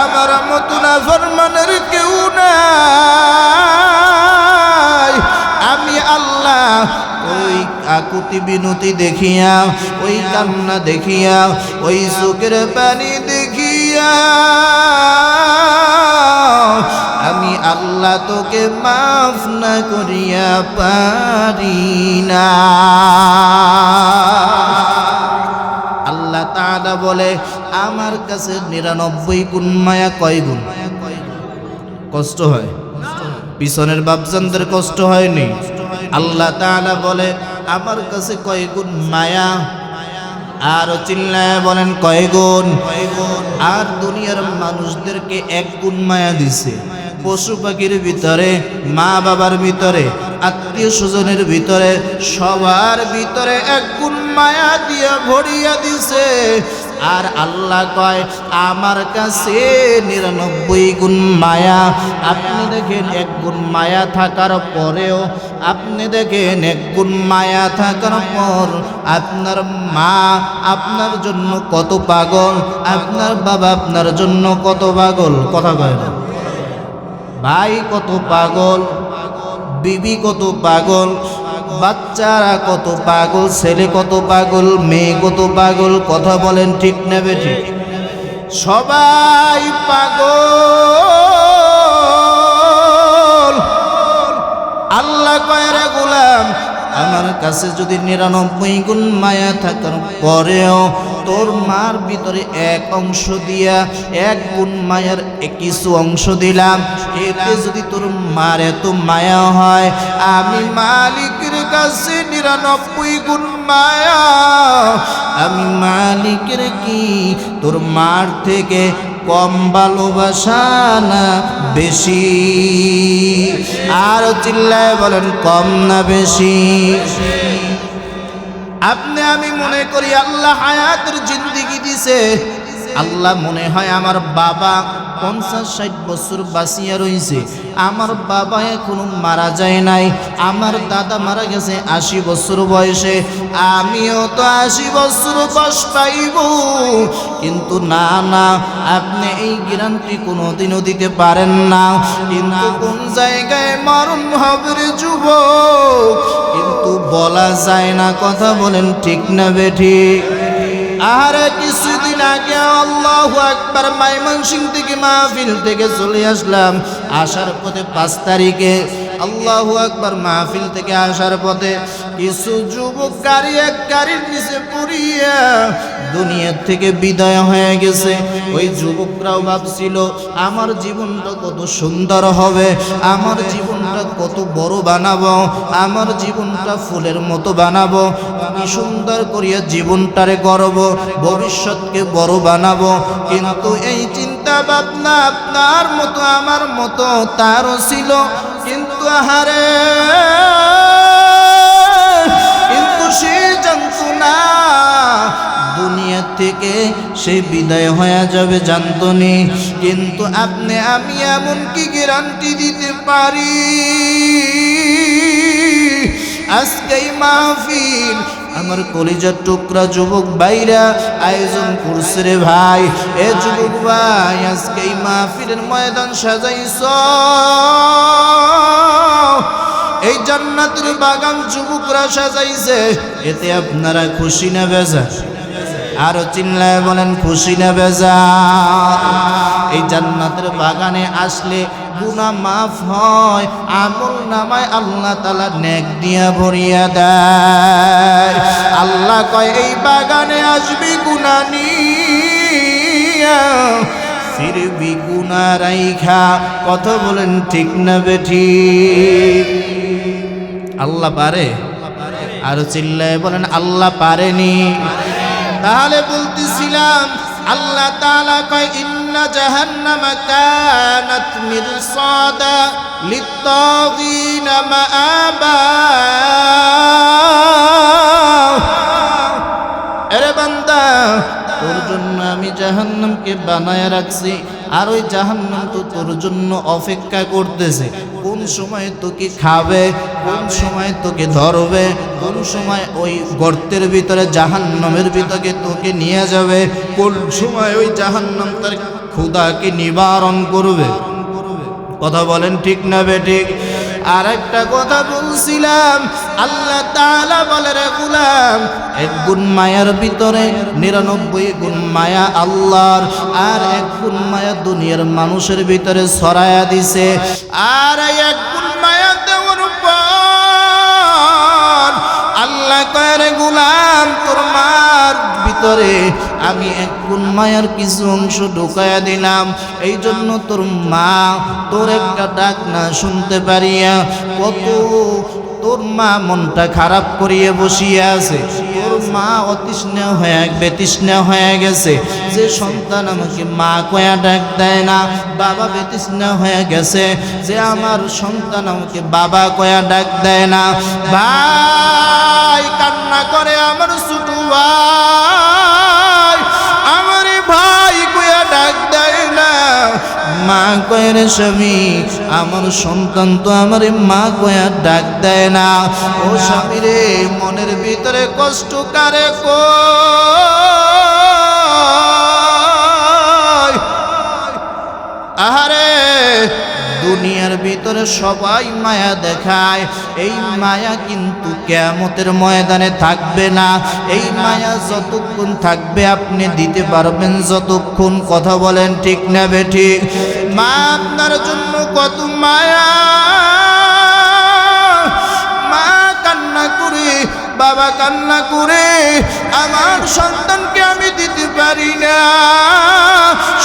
আমার মতো নাফরমানের কেউ নাই, আমি আল্লাহ ওই আকুতি বিনতি দেখিয়া, ওই কান্না দেখিয়া, ওই চোখের পানি দেখিয়া আমি আল্লাহ তোকে মাফ না করিয়া পারি না। আল্লাহ তাআলা বলে আমার কাছে 99 গুণ মায়া। কয় গুণ? কষ্ট হয়, পিছনের বাপজানদের কষ্ট হয়নি? আল্লাহ তাআলা বলে আমার কাছে কয় গুণ মায়া? আর চিল্লায় বলেন কয় গুণ? আর দুনিয়ার মানুষদেরকে 1 গুণ মায়া দিছে। পশু পাখির ভিতরে, মা বাবার ভিতরে, আত্মীয় স্বজনের ভিতরে, সবার ভিতরে 1 গুণ মায়া দিয়া ভরিয়া দিছে। আর আল্লাহ কয় আমার কাছে 99 গুণ মায়া। আপনি দেখেন 1 গুণ মায়া থাকার পরেও, আপনি দেখেন 1 গুণ মায়া থাকার পর আপনার মা আপনার জন্য কত পাগল, আপনার বাবা আপনার জন্য কত পাগল, কথা কয় না? ভাই কত পাগল, বিবি কত পাগল, বাচ্চারা কত পাগল, ছেলে কত পাগল, মেয়ে কত পাগল, কথা বলেন ঠিক না বেঠিক? সবাই পাগল। আল্লাহ কয় রে গোলাম, আমার কাছে যদি 99 গুণ মায়া থাকার পরেও তোর মার ভিতরে 1 অংশ দিয়া 1 গুণ মায়ার কিছু অংশ দিলাম, এতে যদি তোর মার এত মায়া হয়, আমি মালিকের কাছে 99 গুণ মায়া, আমি মালিকের কি তোর মার থেকে কম ভালোবাসা না বেশি? আর চিল্লায় বলেন কম না বেশি? আপনি আমি মনে করি আল্লাহ হায়াতের জিন্দেগি দিছে, আল্লাহ মনে হয় আমার বাবা 50-60 বছর বাঁচিয়া রইছে, আমার বাবা এখনো মারা যায় নাই, আমার দাদা মারা গেছে 80 বছর বয়সে, আমিও তো 80 বছর বয়স পাইব। কিন্তু না না, আপনি এই গ্যারান্টি কোনোদিনও দিতে পারেন না। কিন্তু কোন জায়গায় মরণ হবে রে যুবক, কিন্তু বলা যায় না, কথা বলেন ঠিক না বেঠিক? আর কিছুদিন আগে আল্লাহু আকবার ময়মনসিংহ থেকে মাহফিল থেকে চলে আসলাম, আসার পথে 5 তারিখে আল্লাহু আকবার মাহফিল থেকে আসার পথে কিছু যুবক গাড়ির নিচে পড়িয়া দুনিয়া থেকে বিদায় হয়ে গেছে। ওই যুবকরাও ভাবছিল আমার জীবনটা কত সুন্দর হবে, আমার জীবনটা কত বড় বানাবো, আমার জীবনটা ফুলের মতো বানাবো, কি সুন্দর করিয়া জীবনটারে গড়ব, ভবিষ্যৎকে বড় বানাবো। কিন্তু এই চিন্তা ভাবনা আপনার মতো আমার মতো তারও ছিল, কিন্তু আহারে, কিন্তু সে জানতো না দুনিয়া থেকে সে বিদায় হয়ে যাবে, জানতো নি। কিন্তু আপনি আমি এমন কি গ্যারান্টি দিতে পারি আজকে এই মাহফিল আমার কলিজার টুকরা যুবক ভাইরা আয়োজন করছে রে ভাই। এ যুবক ভাই, আজকে এই মাহফিলের ময়দান সাজাইছ, এই জান্নাতের বাগান যুবকরা সাজাইছে, এতে আপনারা খুশি না বেজার? আরো চিল্লায় বলেন খুশি না বেজার? এই জান্নাতের বাগানে আসলে গুনাহ মাফ হয়, আমল নামায় আল্লাহ তাআলা নেক দিয়া ভরিয়া দেয়। আল্লাহ কয় এই বাগানে আসবি গুনাহ নিয়া, ফিরবি গুনাহ রাইখা। কথা বলেন ঠিক না বেঠিক? আল্লাহ পারে? আরো চিল্লায় বলেন আল্লাহ পারেনি? তাহলে বলতেছিলাম আল্লাহ তাআলা কয় ইন্না জাহান্নামা কানাত মিরসাদা লিত্তাগিনা মাআবা। আরে বান্দা, তোর জন্য আমি জাহান্নামকে বানায় রাখছি, আর ওই জাহান্নাম তো তোর জন্য অপেক্ষা করতেছে। কোন সময় তোকে খাবে, কোন সময় তোকে ধরবে, কোন সময় ওই গর্তের ভিতরে জাহান্নামের ভিতরে তোকে নিয়ে যাবে, কোন সময় ওই জাহান্নাম তার ক্ষুধাকে নিবারণ করবে। কথা বলেন ঠিক না বেঠিক? আর একটা কথা বলছিলাম, আল্লাহ তাআলা বলে রে গোলাম, এক গুণ মায়ার ভিতরে 99 গুণ মায়া আল্লাহর, আর এক গুণ মায়া দুনিয়ার মানুষের ভিতরে ছড়ায়া দিছে। আর এক গুণ মায়া দেওয়ার পর আল্লাহ কয় রে গোলাম, তোর মার ভিতরে আমি এক গুণ মায়ার কিছু অংশ ঢুকায়া দিলাম। এই জন্য তোর মা তোর একটা ডাক না শুনতে পারিয়া কত তোর মা মনটা খারাপ করিয়ে বসিয়ে আছে। তোর মা অতৃষ্ণা হয়ে বেতৃষ্ণা হয়ে গেছে, যে সন্তান আমাকে মা কয়া ডাক দেয় না। বাবা বেতৃষ্ণা হয়ে গেছে, যে আমার সন্তান আমাকে বাবা কয়া ডাক দেয় না। ভাই কান্না করে আমার ছোট ভাই, আমার ভাই কয়া ডাক দেয় না। মা কয় রে স্বামী, আমার সন্তান তো আমার মা কয়া ডাক দেয় না। ও স্বামী রে, মনের ভিতরে কষ্ট কারে কয়? আহারে, দুনিয়ার ভিতরে সবাই মায়া দেখায়, এই মায়া কিন্তু কিয়ামতের ময়দানে থাকবে না। এই মায়া যতক্ষণ থাকবে আপনি দিতে পারবেন যতক্ষণ। কথা বলেন ঠিক না বেঠিক? মা আপনার জন্য কত মায়া, মা কান্না করে, বাবা কান্না করে, আমার সন্তানকে আমি দিতে পারি না,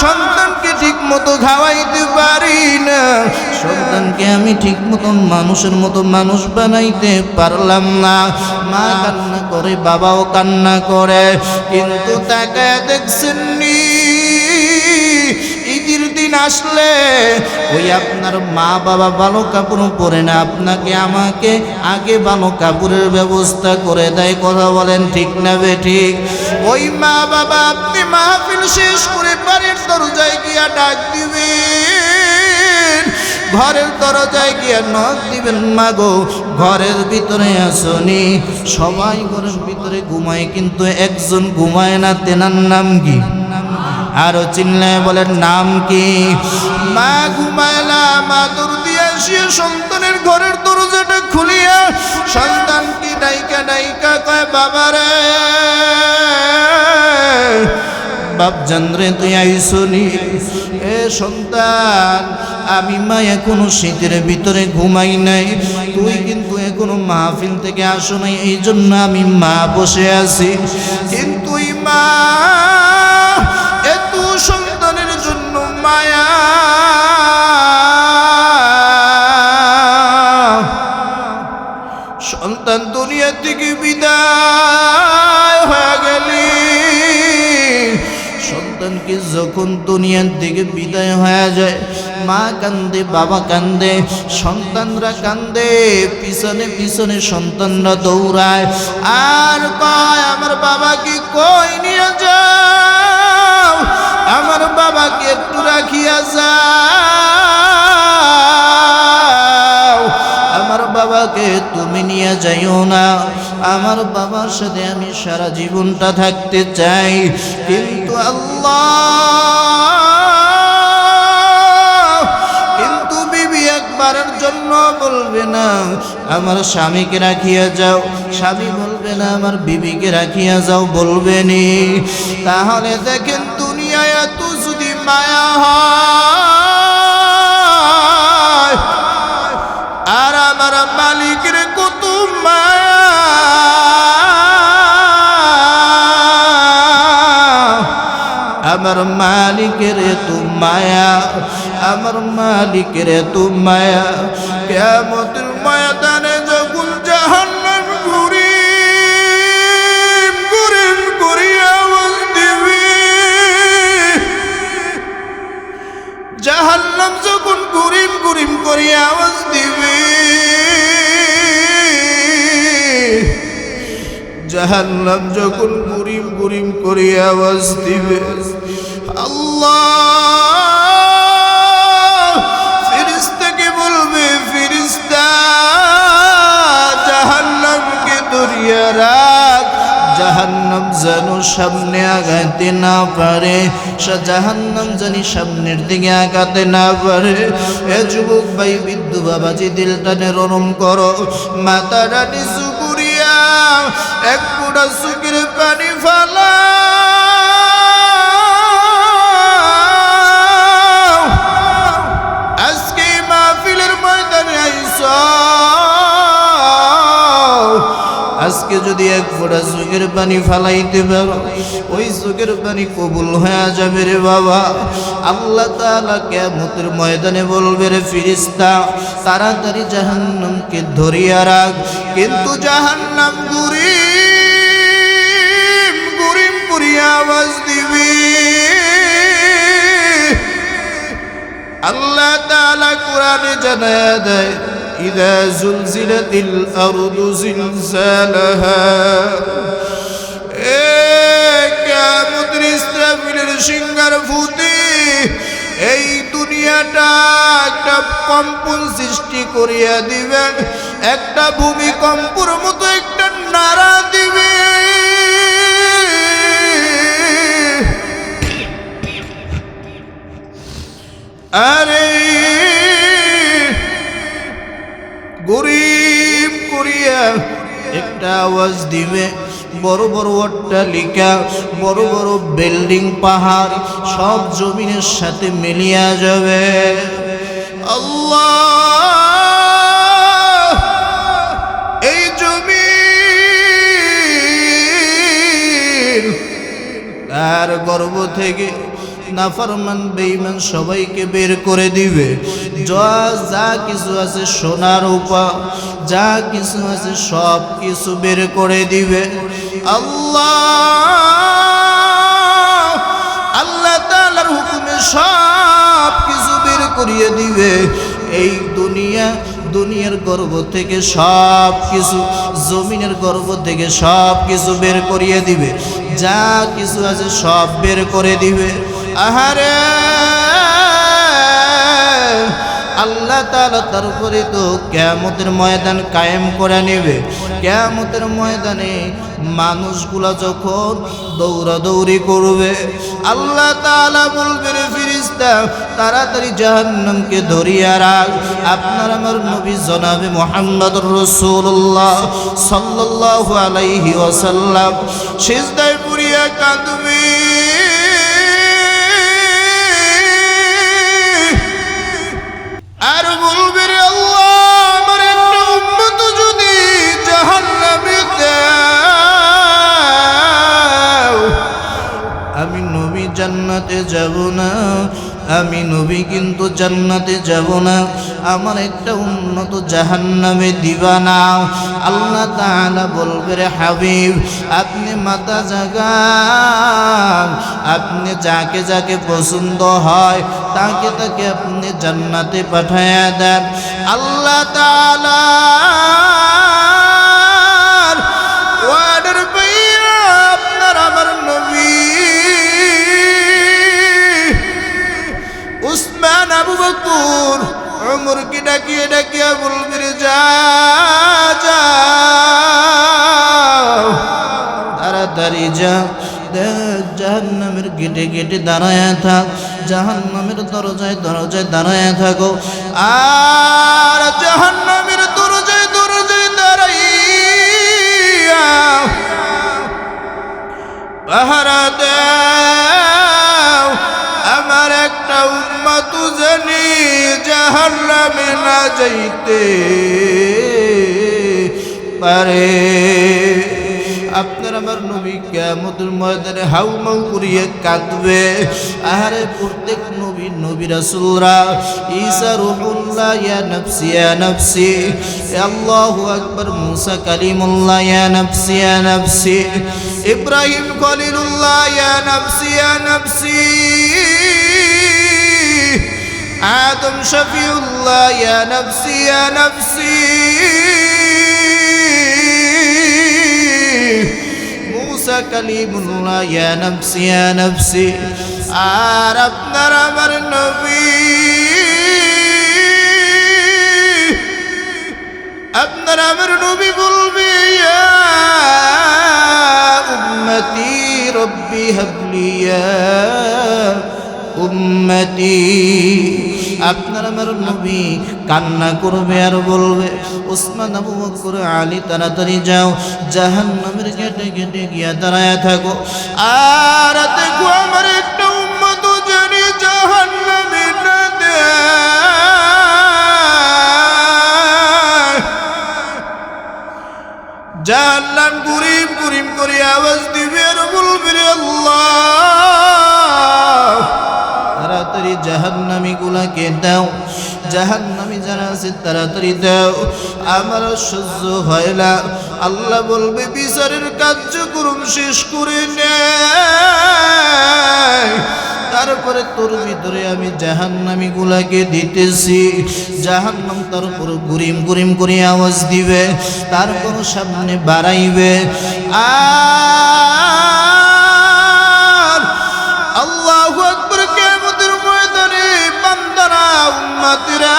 সন্তানকে ঠিক মতো খাওয়াইতে পারি না, সন্তানকে আমি ঠিক মতো মানুষের মতো মানুষ বানাইতে পারলাম না। মা কান্না করে, বাবাও কান্না করে, কিন্তু তাকায় দেখছেন নি ঈদের দিন আসলে ওই আপনার মা বাবা ভালো কাপড় পরে না, আপনাকে আমাকে আগে ভালো কাপড়ের ব্যবস্থা করে দেয়। কথা বলেন ঠিক না বেঠিক? ওই মা বাবা আপনি মাহফিল শেষ করে বাড়ির দরজায় গিয়া ডাক দিবেন, ঘরের দরজায় গিয়া নখ দিবেন, মাগো ঘরের ভিতরে আসনি। সবাই ঘরের ভিতরে ঘুমায়, কিন্তু একজন ঘুমায় না, তেনার নাম কি? আরো চিল্লায় বলেন নাম কি? মা ঘুমায় না, মা দৌড় দিয়ে আসিয়া সন্তানের ঘরের দরজাটা খুলিয়া সন্তানকে ডাইকা ডাইকা কয়, বাবারে, বাপজান রে তুই আইসনি? এ সন্তান, আমি মা এখনো শীতের ভিতরে ঘুমাই নাই, তুই কিন্তু এখনো মাহফিল থেকে আসো নাই, এই জন্য আমি মা বসে আছি। কিন্তু মা এত সন্তানের জন্য মায়া, সন্তান দুনিয়া থেকে বিদায় হয়ে গেলি, সন্তানকে যখন দুনিয়ার দিকে বিদায় হয়ে যায়, মা কান্দে, বাবা কান্দে, সন্তানরা কান্দে, পিছনে পিছনে সন্তানরা দৌড়ায় আর কয়, আমার বাবাকে কই নিয়ে যাও, আমার বাবাকে একটু রাখিয়া যাও, আমার বাবাকে তুমি নিয়ে যাইও না, আমার বাবার সাথে আমি সারা জীবনটা থাকতে চাই। কিন্তু আল্লাহ, কিন্তু বিবি এক বারের জন্য বলবে না আমার স্বামীকে রাখিয়া যাও, স্বামী বলবে না আমার বিবিকে রাখিয়া যাও, বলবে নি। তাহলে দেখেন দুনিয়ায় এত যদি মায়া হয় আর আমার মালিকের কত মায়া, আমার মালিকের এত মায়া, আমার মালিকের এত মায়া, কিয়ামতের ময়দানে যখন জাহান্নাম ঘুরিম ঘুরিম করিয়া আওয়াজ দিবে, জাহান্নাম যখন ঘুরিম ঘুরিম করিয়া আওয়াজ দিবে, জাহান্নাম যখন গুরিম গুরিম করে আওয়াজ দিবে, আল্লাহ ফেরেশতাকে বলবে, ফেরেশতা জাহান্নামকে ধরিয়া রাখ, জাহান্নাম যেন সামনে আগাতে না পারে, জাহান্নাম জানি সামনের দিকে আগাতে না পারে। এ যুবক ভাই বৃদ্ধ বাবাজি দিলটা নরম করো, মাথাটা নিচু করিয়া এক ফোঁটা চোখের পানি ফালা, আজকে মাহফিলের ময়দানে আইছ, আজকে যদি এক ফোঁটা চোখের পানি ফালাইতে পারো, ওই চোখের পানি কবুল হয়ে যাবে রে বাবা। আল্লাহ তাআলা কিয়ামতের ময়দানে বলবে, রে ফেরেশতা তাড়াতাড়ি জাহান্নামকে ধরিয়া রাখ, কিন্তু জাহান্নাম গুরিম গুরিম করিয়া আওয়াজ দিবে। আল্লাহ তাআলা কোরআনে জানায়া দেয়, ইযা জুলজিলাতিল আরদু জিলজালাহা, এ কিয়ামতের ইসরাফিলের সিংহার ফুতে এই দুনিয়াটা একটা কম্পন সৃষ্টি করিয়া দিবেন, একটা ভূমিকম্পের মতো একটা নাড়া দিবে। আরে গরিব করিয়া একটা আওয়াজ দিবে, বড় বড় অট্টালিকা, বড় বড় বিল্ডিং, পাহাড় সব জমিনের সাথে মিলিয়া যাবে। আল্লাহ এই জমিন তার গর্ভ থেকে নাফরমান বেঈমান সবাইকে বের করে দিবে, যা কিছু আছে সোনার রূপা, যা কিছু আছে সব কিছু বের করে দিবে। আল্লাহ আল্লাহ তাআলার হুকুমে সব কিছু বের করিয়ে দিবে। এই দুনিয়ার গর্ভ থেকে সব কিছু, জমিনের গর্ভ থেকে সব কিছু বের করিয়ে দিবে, যা কিছু আছে সব বের করে দিবে। আহারে আল্লাহ তাআলা তারপরে তো কিয়ামতের ময়দান কায়েম করে নেবে। কিয়ামতের ময়দানে মানুষগুলা যখন দৌড়াদৌড়ি করবে, আল্লাহ তাআলা বলবে, রে ফেরেশতা তাড়াতাড়ি জাহান্নামকে ধরিয়া রাখ। আপনার আমার নবী জনাবে মুহাম্মদুর রাসূলুল্লাহ সাল্লাল্লাহু আলাইহি ওয়াসাল্লাম সিজদায় পড়িয়া কাঁদবে, আর বলবে, রে আল্লাহ আমার একটা উম্মত যদি জাহান্নামে দাও, আমি নবী জান্নাতে যাব না, আমি নবী কিন্তু জান্নাতে যাব না, আমার একটা উন্নত জাহান্নামে দিবা না। আল্লাহ তাআলা বলবে, রে হাবিব আপনি মাথা জাগান, আপনি যাকে যাকে পছন্দ হয় তাকে তাকে আপনি জান্নাতে পাঠায়া দেন। আল্লাহ তাআলা ওয়ার্ডার পাইয়া আপনার আমার নবী উসমান, আবু বকর, ওমরকে ডাকিয়ে ডাকিয়ে বলবে, রে যা যা তাড়াতাড়ি যা, জাহান্নামের গেটে গেটে দাঁড়ায় থাক, জাহান্নামের দরজায় দরজায় দাঁড়ায় থাকো। আর জাহান্নামের দরজায় দরজায় দাঁড়াইয়া পাহারা দাও আমার একটা উম্মত জানি জাহান্নামে না যাইতে পারে। আপনার আমার নবী কিয়ামতের ময়দানে হাউমাউ করিয়ে কাঁদবে। আহারে প্রত্যেক নবী রাসূলরা ঈসা রূহুল্লাহ ইয়া নফসি ইয়া নফসি, আল্লাহু আকবার, মুসা কালিমুল্লাহ ইয়া নফসি ইয়া নফসি, ইব্রাহিম খলিলুল্লাহ ইয়া নফসি ইয়া নফসি, আদম শফিউল্লাহ ইয়া নফসি ইয়া নফসি, মুসা কালিমুল্লাহ ইয়া নফসি ইয়া নফসি। আর আপনার আমার নবী বলবে ইয়া উম্মতি রব্বি হাবলি ইয়া উম্মতি। আপনার আমার নবী কান্না করবে আর বলবে ওসমান, আবু বকর, আলী তাড়াতাড়ি যাও, জাহান্নামের গেটে গেটে গিয়া দাঁড়ায় থাকো। আর দেখো আমার একটা উম্মত জানি জাহান্নামে না দেয়। জাহান্নাম গুরিম গুরিম করে আওয়াজ দিবে আর বলবে রে আল্লাহ, তাড়াতাড়ি জাহান্নামী গুলাকে দাও, জাহান্নামী যারা আছে তাড়াতাড়ি দাও, আমার সহ্য হয় না। আল্লাহ বলবে বিচারের কার্যক্রম শেষ করে নেয়, তারপরে তোর ভিতরে আমি জাহান্নামী গুলাকে দিতেছি। জাহান্নাম তার উপর গুরিম গুরিম করে আওয়াজ দিবে, তারপর সামনে বাড়াইবে। আর আল্লাহু আকবার, কিয়ামতের ময়দানে বান্দারা উম্মতিরা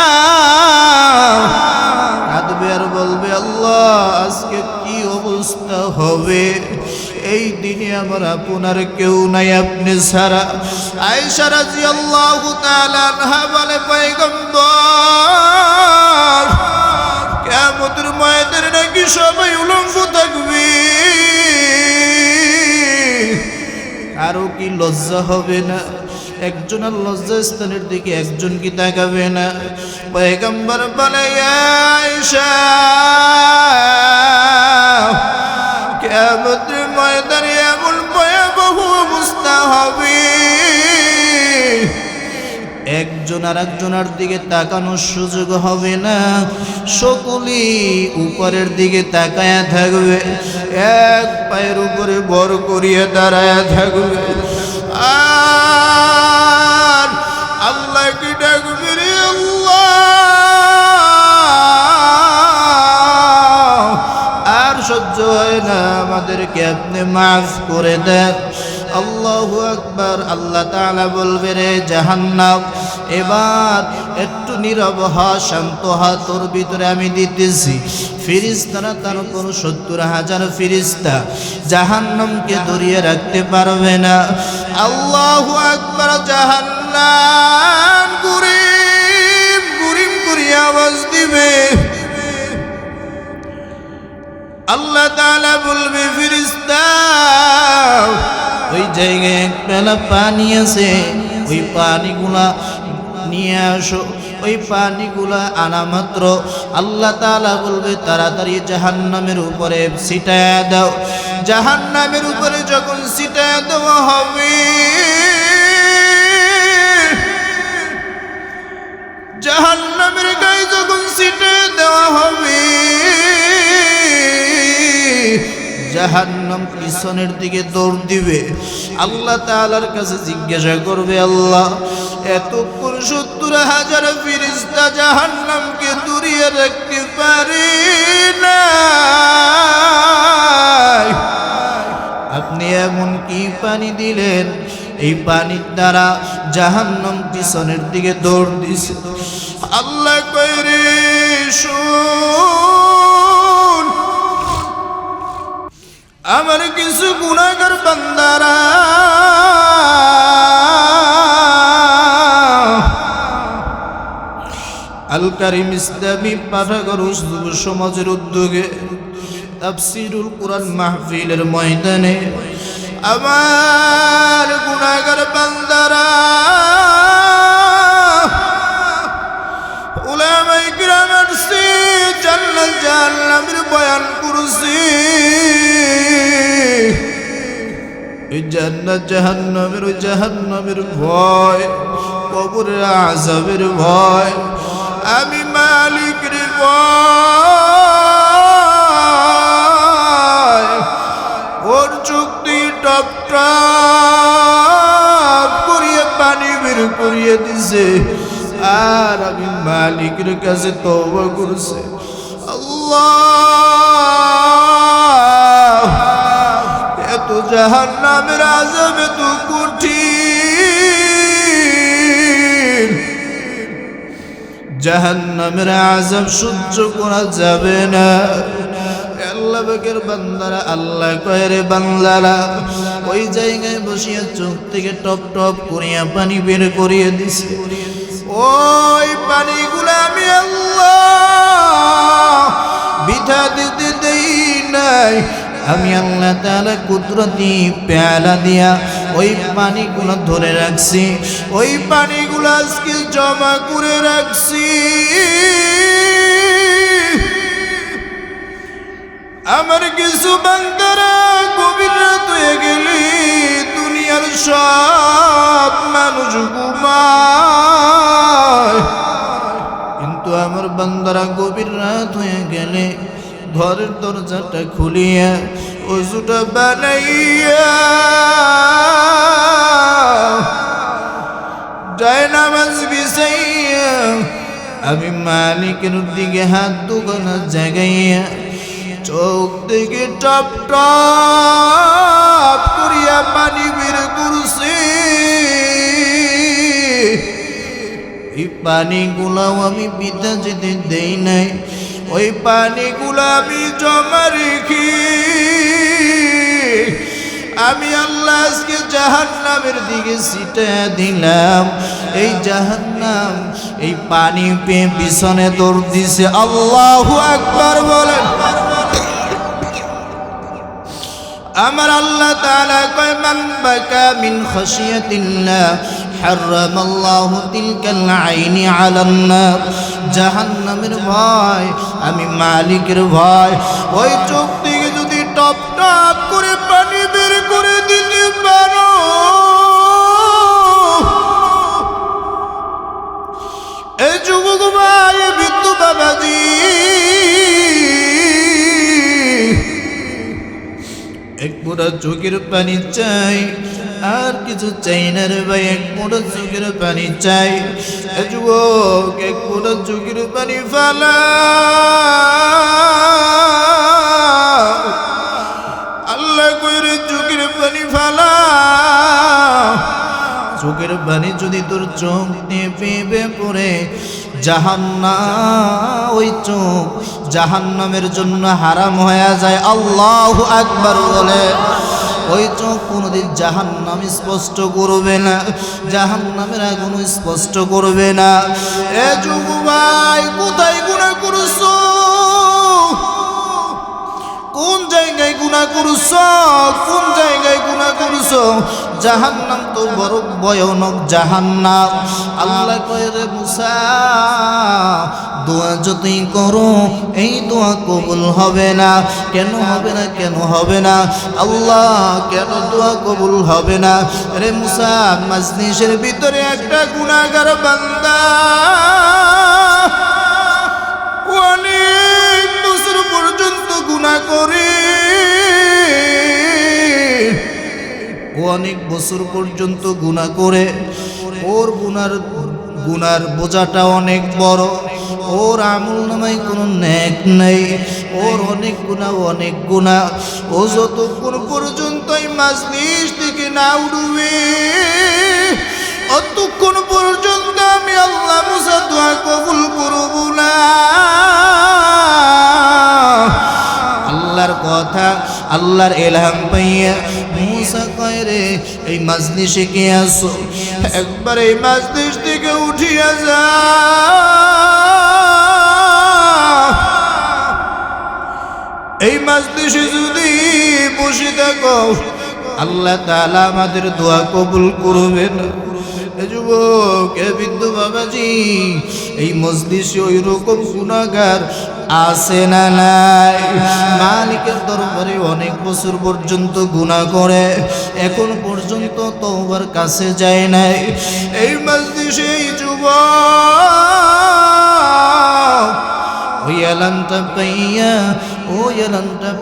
কাঁদবে আর বলবে আল্লাহ আজকে কি অবস্থা হবে, এই দিনে আমার আপনার কেউ নাই আপনি ছাড়া। আয়েশা রাদিয়াল্লাহু তাআলা আনহা বলে পয়গম্বর কিয়ামতের ময়দানে নাকি সবাই উলঙ্গ থাকবে, কারো কি লজ্জা হবে না? একজনের লজ্জাস্থানের দিকে একজন কি তাকাবে না? পয়গম্বর বলে আয়েশা কিয়ামতের ময়দানে এমন ভয়াবহ অবস্থা হবে, একজন আর একজনের দিকে তাকানোর সুযোগ হবে না, সকলেই উপরের দিকে তাকায়া থাকবে, এক পায়ের উপরে বর করিয়া দাঁড়ায়া থাকবে। আর আল্লাহ কি ডাকবে রে আল্লাহ, আর সহ্য হয় না, আমাদেরকে আপনি মাফ করে দেন। আল্লাহু আকবার। আল্লাহ তাআলা বলবে রে জাহান্নাম এবার একটু নীরব হ, শান্ত হ, তোর ভিতরে আমি দিতেছি। ফেরেশতারা তার উপর ৭০,০০০ ফেরেশতা জাহান্নামকে ধরিয়ে রাখতে পারবে না। আল্লাহু আকবার। জাহান্নাম গুরিম গুরিম করে আওয়াজ দিবে। আল্লাহ তাআলা বলবে ফেরেশতা ওই জায়গায় এক পেলা পানি আছে, ওই পানিগুলা নিয়ে আসো। ওই পানিগুলা আনা মাত্র আল্লাহ তাআলা বলবে তাড়াতাড়ি জাহান্নামের উপরে ছিটায়া দাও। জাহান্নামের উপরে যখন ছিটায়া দেওয়া হবে, জাহান্নামের গায়ে যখন ছিটায়া দেওয়া হবে, জাহান্নাম পিছনের দিকে দৌড় দিবে। আল্লাহ তাআলার কাছে জিজ্ঞাসা করবে আল্লাহ এতক্ষণ ৭০,০০০ ফেরেশতা জাহান্নামকে দূরিয়ে রাখতে পারে না, আপনি এমন কি পানি দিলেন এই পানির দ্বারা জাহান্নাম পিছনের দিকে দৌড় দিছে? আল্লাহ কয় রে শোন, আমার কিছু গুনাহগার বান্দারা কারীম ইসলামী পাঠাগার যুব সমাজের উদ্যোগে তাফসীরুল কুরআন মাহফিলের ময়দানে আমার গুনাহগার বান্দারা উলামায়ে কিরাম আসছে জান্নাত জাহান্নামের বয়ান করছে এই জান্নাত জাহান্নামের ভয় কবরের আযাবের ভয় আমি মালিকের ভয় ওর চুক্তি টপ টপ করিয়ে পানি বের করিয়ে দিছে আর আমি মালিকের কাছে তওবা করছি আল্লাহ এত জাহান্নামের আযাব এত কঠিন জাহান্নামের আযাব সহ্য করা যাবে না আল্লাহ পাকের বান্দারা আল্লাহ কয় রে বান্দারা ওই জায়গায় বসিয়া চোখ থেকে টপ টপ করিয়া পানি বের করিয়ে দিছে ওই পানিগুলো আমি আল্লাহ বিধা দিতে দেই নাই আমি আল্লাহ তাআলা কুদরতি পেয়ালা দিয়া ওই পানিগুলো ধরে রাখছি ওই পানিগুলো আজকে জমা করে রাখছি আমার কিছু বান্দারা গভীর রাত হয়ে গেলে দুনিয়ার সব মানুষ ঘুমায় কিন্তু আমার বান্দারা গভীর রাত হয়ে গেলে ঘরের দরজাটা খুলিয়া ওযুটা বানাইয়া যায় নামাজ বিছাইয়া আমি মালিকের দিকে হাত দুখানা জাগাইয়া চোখ থেকে টপ টপ করিয়া পানি বের করছে এই পানিগুলাও আমি বিধা যেতে দেই নাই ওই পানিগুলো আমি জমা রেখি আমি আল্লাহ আজকে জাহান্নামের দিকে ছিটায়া দিলাম এই জাহান্নাম এই পানি পেয়ে পিছনে দৌড় দিছে আল্লাহু আকবার বলেন আমার আল্লাহ তাআলা কয় মান বাকা মিন খাশিয়াতিল্লাহ হারামাল্লাহু তিলকাল আইনি আলান নার জাহান্নামের ভয় আমি মালিকের ভয় ওই চোখ থেকে যদি টপ টপ করে পানি বের করে দিতে পারো এই যুবক ভাই বৃদ্ধ বাবাজি এক মোটা চোখের পানি চাই আর কিছু চাই না রে ভাই এক মোটা চোখের পানি চাই যুবক এক মোটা চোখের পানি ফালা আল্লাহ কইরে চোখের পানি ফালা চোখের পানি যদি তোর চোখ দিয়ে পেবে পড়ে জাহান্নাম ওই চোখ জাহান্নামের জন্য হারাম হয়ে যায় আল্লাহু আকবার বলে ওই চোখ কোনোদিন জাহান্নাম স্পষ্ট করবে না জাহান্নামের আগুন স্পষ্ট করবে না এ যুবক ভাই কোথায় গুনাহ করছো কোন জায়গায় গুনাহ করছো কোন জায়গায় গুনাহ করছো জাহান্নাম তো বড় ভয়ানক জাহান্নাম আল্লাহ কয় রে মুসা দোয়া যতই করো এই দোয়া কবুল হবে না কেন হবে না কেন হবে না আল্লাহ কেন দোয়া কবুল হবে না রে মুসা মাজলিসের ভিতরে একটা গুনাহগার বান্দা অনেক বছর পর্যন্ত গুনাহ করে অনেক বছর পর্যন্ত গুনাহ করে ওর গুনার বোঝাটা অনেক বড় ওর আমল নামায় কোনো নেক নেই ওর অনেক গুনাহ ও যতক্ষণ পর্যন্ত এই মাজলিস থেকে না উঠবে অতক্ষণ পর্যন্ত আমি আল্লাহ মুসা দোয়া কবুল করব না আল্লাহর কথা আল্লাহর ইলহাম পাইয়া মুসা কয় রে এই মাজলিসে কে আসো একবার এই মাজলিস থেকে উঠিয়া যা এই মাজলিসে যদি বসে থাকো আল্লাহ তাআলা আমাদের দোয়া কবুল করবেন। যুবক, বৃদ্ধ বাবাজি, এই মজলিসে ওই রকম গুনাহগার আছে না নাই? মালিকের দরবারে অনেক বছর পর্যন্ত গুনাহ করে এখন পর্যন্ত তওবার কাছে যায় নাই। এই মজলিসে এই যুবক ওই এলানটা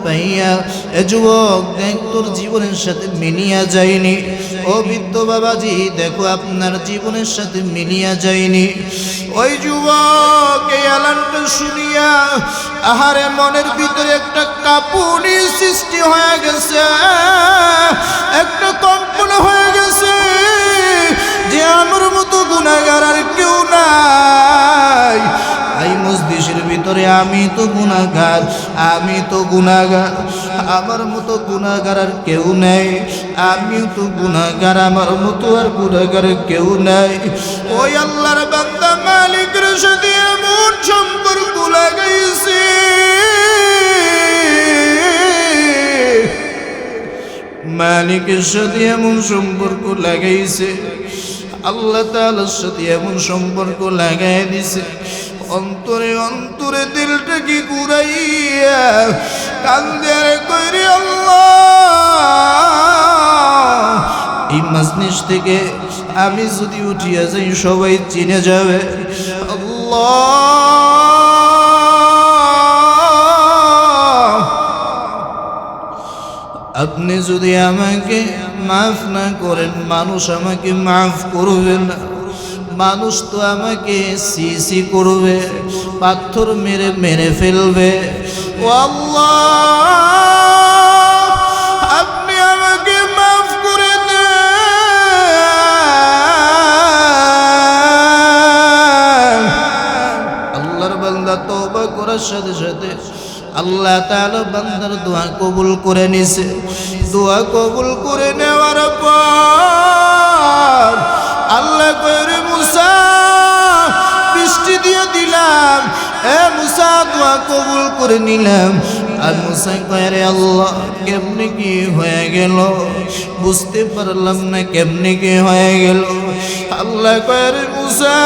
পাইয়া এ যুবক দেখ তোর জীবনের সাথে মিলিয়া যায়নি। ও বৃদ্ধ বাবাজি, দেখো আপনার জীবনের সাথে মিলিয়া যায়নি। ওই যুবক এই এলানটা শুনিয়া আহারে মনের ভিতরে একটা কাঁপুনি সৃষ্টি হয়ে গেছে, একটা কম্পন হয়ে গেছে যে আমার মতো গুনাহগার আর কেউ নাই। এই মজলিসের ভিতরে আমি তো গুনাহগার, আমার মতো গুনাহগার আর কেউ নেই। আমিও তো গুনাহগার, আমার মতো আর গুনাহগার কেউ নাই। ওই আল্লাহর বান্দা মালিকের সাথে এমন সম্পর্ক লাগাইছে, মালিকের সাথে এমন সম্পর্ক লাগাইছে, আল্লাহ তাআলার সাথে এমন সম্পর্ক লাগাই দিছে, অন্তরে অন্তরে দিলটাকে ঘুরাইয়া কান্দে রে কইরে আল্লাহ। এই মাজলিস থেকে আমি যদি উঠিয়া যাই সবাই চিনে যাবে। আল্লাহ, আপনি যদি আমাকে মাফ না করেন, মানুষ আমাকে মাফ করবে না। মানুষ তো আমাকে সিসি করবে, পাথর মেরে মেরে ফেলবে। ও আল্লাহ, আপনি আমাকে মাফ করে দেন। আল্লাহর বান্দা তওবা করার সাথে সাথে আল্লাহ তাআলা বান্দার দোয়া কবুল করে নিছে। দোয়া কবুল করে নেওয়ার পর আল্লাহ কইরে মুসা বৃষ্টি দিয়ে দিলাম, এ মুসা দোয়া কবুল করে নিলাম। আর মুসা কইরে আল্লাহ কেমনে কি হয়ে গেল, বুঝতে পারলাম না কেমনে কি হয়ে গেল। আল্লাহ কইরে মুসা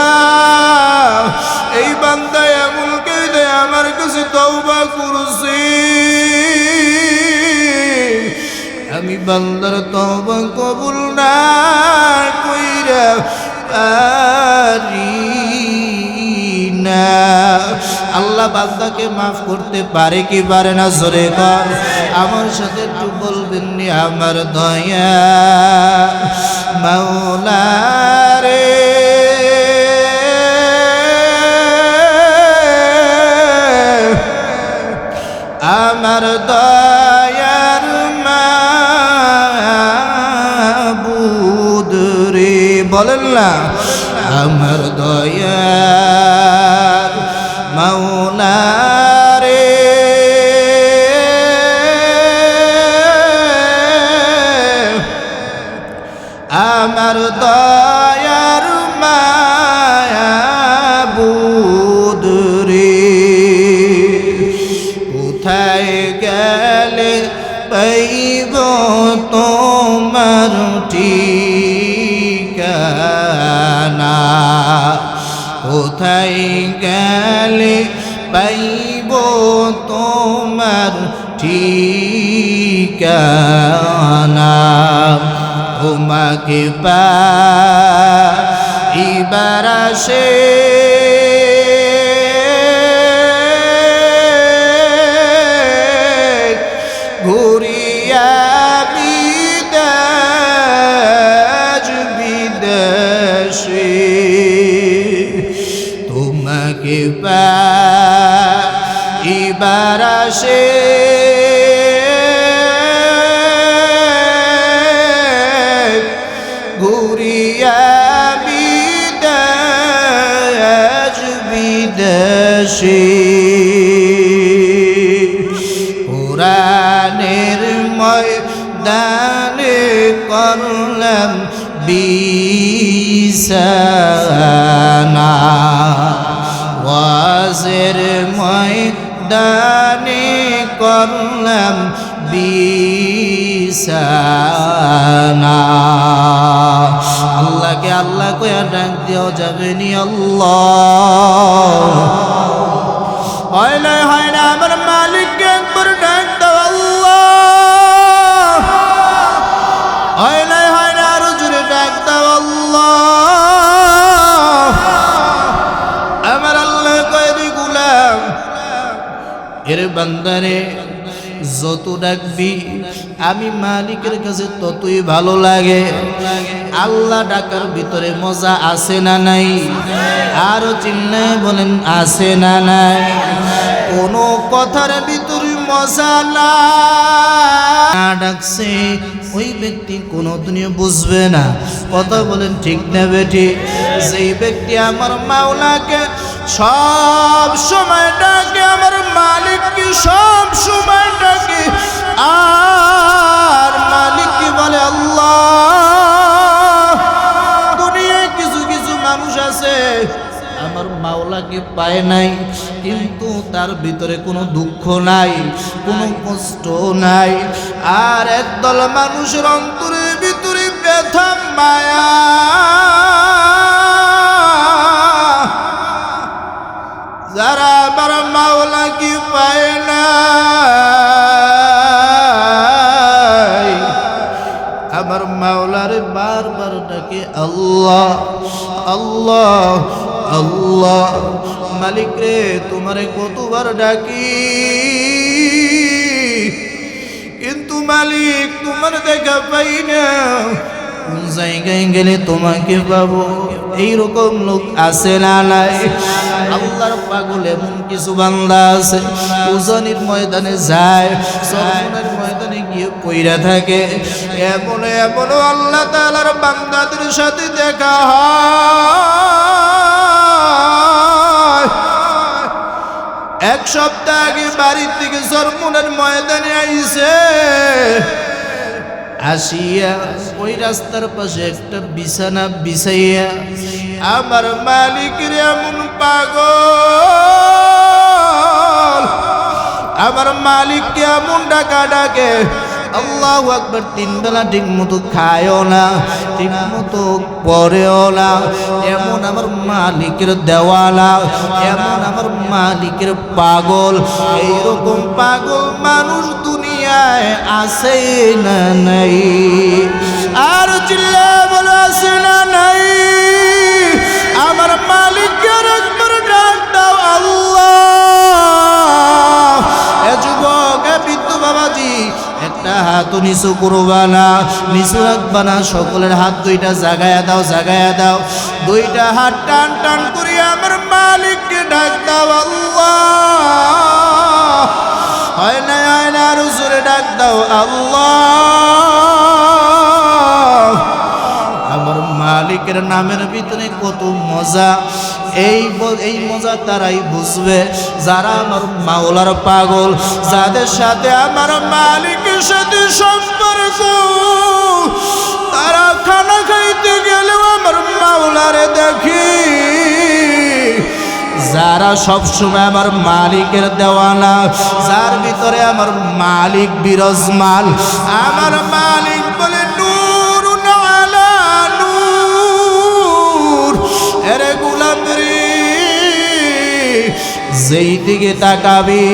এই বান্দা এমন কইরে আমার কাছে তওবা করছে, আমি বান্দার তওবা কবুল না কইরা পারি না। আল্লাহ বান্দাকে মাফ করতে পারে কি পারে না? জোরে কর, আমার সাথে একটু বলবেন নি আমার দয়া মাওলা রে, আমার দয়ার মাবুদ রে, বলেন না আমার দয়ার মাওলা রে, আমার দয়ার মাবুদ রে, কোথায় গেলে পাইব তোমার ঠিকানা, কোথায় গেলে পাইব তোমার ঠিকানা, তোমাকে পাইবার আশে ঘুরিয়া বিদেশ বিদেশে, তোমাকে পাইবার আশে ঘুরিয়া বিদেশ বিদেশে, কোরআনের ময়দানে করলাম বিছানা, ওয়াজের ময়দানে করলাম বিছানা। আল্লাহকে আল্লাহ কইয়া ডাক দেওয়া যাবে নি? আল্লাহ হয় না আমার মালিককে একবার ডাক দাও আল্লাহ। হয় না আরো জোরে ডাক দাও আল্লাহ। আমার আল্লাহ কয়দি গুলাম এর বান্দারে যত ডাকবি আমি মালিকের কাছে ততই ভালো লাগে। আল্লাহ ডাকার ভিতরে মজা আছে না নাই? আরো চিল্লায় বলেন আছে না নাই? কোনো কথার ভিতরে মজা না ডাকছে ওই ব্যক্তি কোনোদিনই বুঝবে না। কথা বলেন ঠিক না বেঠি? যেই ব্যক্তি আমার মাওলাকে সব সময় ডাকে, আমার মালিককে সব সময় ডাকে, আর মালিক কি বলে আল্লাহ। দুনিয়ায় কিছু কিছু মানুষ আছে আমার মাওলাকে পায় নাই, কিন্তু তার ভিতরে কোনো দুঃখ নাই, কোনো কষ্ট নাই। আর একদল মানুষের অন্তরের ভিতরে ব্যথা মায়া, যারা আমার মাওলাকে পায় না, আমার মাওলারে বারবার ডাকে আল্লাহ আল্লাহ আল্লাহ। মালিক রে তোমারে কতবার ডাকি, কিন্তু মালিক তোমার দেখা পাই না। কোন জায়গায় গেলে তোমাকে পাবো? এইরকম লোক আছে না নাই? আল্লাহর পাগল এমন কিছু বান্দা আছে উজানির ময়দানে যায়, সরমনের ময়দানে গিয়ে পইরা থাকে। এমন আল্লাহ তাআলার বান্দাদের সাথে দেখা হয়। এক সপ্তাহ আগে বাড়ির থেকে সরমনের ময়দানে আইছে, আসিয়া ওই রাস্তার পাশে একটা বিছানা বিছাইয়া আমার মালিকের এমন পাগল, আমার মালিককে এমন ডাকা ডাকে আল্লাহু আকবার। তিন বেলা ঠিক মতো খায়ও না, ঠিক মতো পড়েও না। এমন আমার মালিকের দেওয়ালা, এমন আমার মালিকের পাগল। এইরকম পাগল মানুষ দুনিয়ায় আছে না নাই? আর চিল্লা বলে আছে না নাই? আমার মালিকের একবার ডাক দাও আল্লাহ। এ যুবক, এ বৃদ্ধ বাবাজি, একটা হাত নিচু করবা না, নিচু রাখবা না, সকলের হাত দুইটা জাগায়া দাও, জাগায়া দাও। দুইটা হাত টান টান করে আমার মালিককে ডাক দাও আল্লাহ। হয় না আরো জোরে ডাক দাও আল্লাহ। আমার মালিকের নামের ভিতরে কত মজা, এই মজা তারাই বুঝবে যারা আমার মাওলার পাগল, যাদের সাথে আমার মালিকের সাথে সম্পর্ক। তারা খানা খাইতে গেলেও আমার মাওলারে দেখি, যারা সবসময় আমার মালিকের দেওয়ানা, যার ভিতরে আমার মালিক বিরাজমান। আমার মালিক বলে নূরুন আলা নূর। এরে গোলাম রে, যেই দিকে তাকাবি,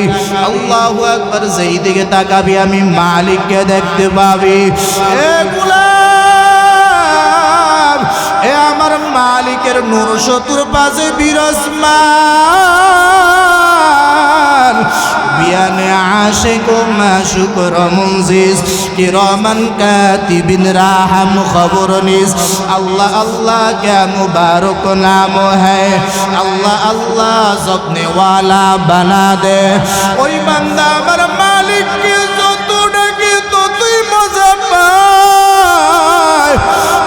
আল্লাহু আকবার, যেই দিকে তাকাবি আমি মালিককে দেখতে পাবি। এ গোলাম, এ আমার মালিকের নূর শত্রুর পাশে বিরাজমান। বিয়ানে আশিক ও মাশুক রমজিস কিরামান কাতিবিন রাহম খবর নিস। अल्लाह अल्लाह क्या मुबारक नाम है, अल्लाह अल्लाह सपने वाला बना दे। ওই বান্দা আমার মালিককে যত ডাকে ততই মজা পায়।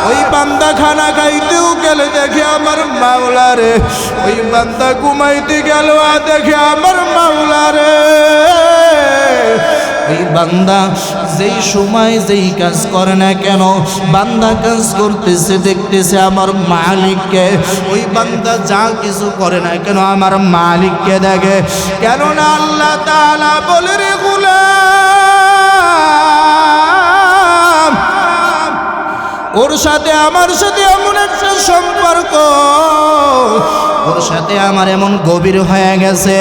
ওই বান্দা খানা খাইতেও গেলে দেখে আমার মাওলারে, ওই বান্দা ঘুমাইতে গেল দেখে আমার মাওলারে। এই বান্দা যেই সময় যেই কাজ করে না কেন, বান্দা কাজ করতেছে দেখতেছে আমার মালিককে। ওই বান্দা যা কিছু করে না কেন আমার মালিককে দেখে। কেননা আল্লাহ তাআলা বলে রে গোলাম, ওর সাথে আমার সাথে এমন একটা সম্পর্ক, ওর সাথে আমার এমন গভীর হয়ে গেছে,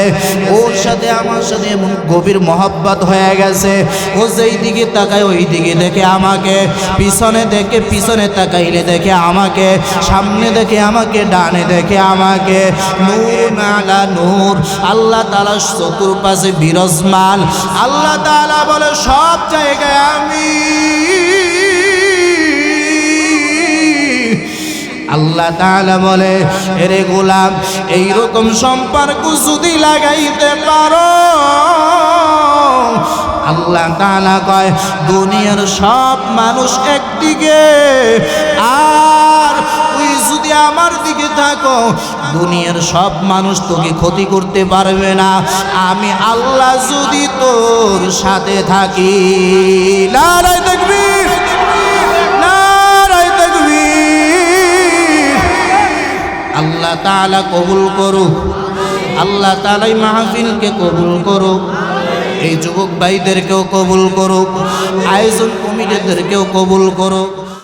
ওর সাথে আমার সাথে এমন গভীর মহব্বত হয়ে গেছে, ও যেই দিকে তাকায় ওই দিকে দেখে আমাকে, পিছনে দেখে পিছনে তাকাইলে দেখে আমাকে, সামনে দেখে আমাকে, ডানে দেখে আমাকে। নূর আলা নূর, আল্লাহ তাআলা চতুর্পাশে বিরাজমান। আল্লাহ তাআলা বলে সব জায়গায় আমি। আল্লাহ তাআলা বলে এরে গোলাম, এইরকম সম্পর্ক যদি লাগাইতে পারো, আল্লাহ তাআলা কয় দুনিয়ার সব মানুষ একদিকে, আর তুই যদি আমার দিকে থাকো দুনিয়ার সব মানুষ তোকে ক্ষতি করতে পারবে না, আমি আল্লাহ যদি তোর সাথে থাকি। নারায়ে তাকবীর, নারায়ে তাকবীর। আল্লাহ তাআলা কবুল করুক, আল্লাহ তাআলা এই মাহফিলকে কবুল করুক, এই যুবক ভাইদেরকেও কবুল করুক, আয়োজন কমিটিদেরকেও কবুল করুক।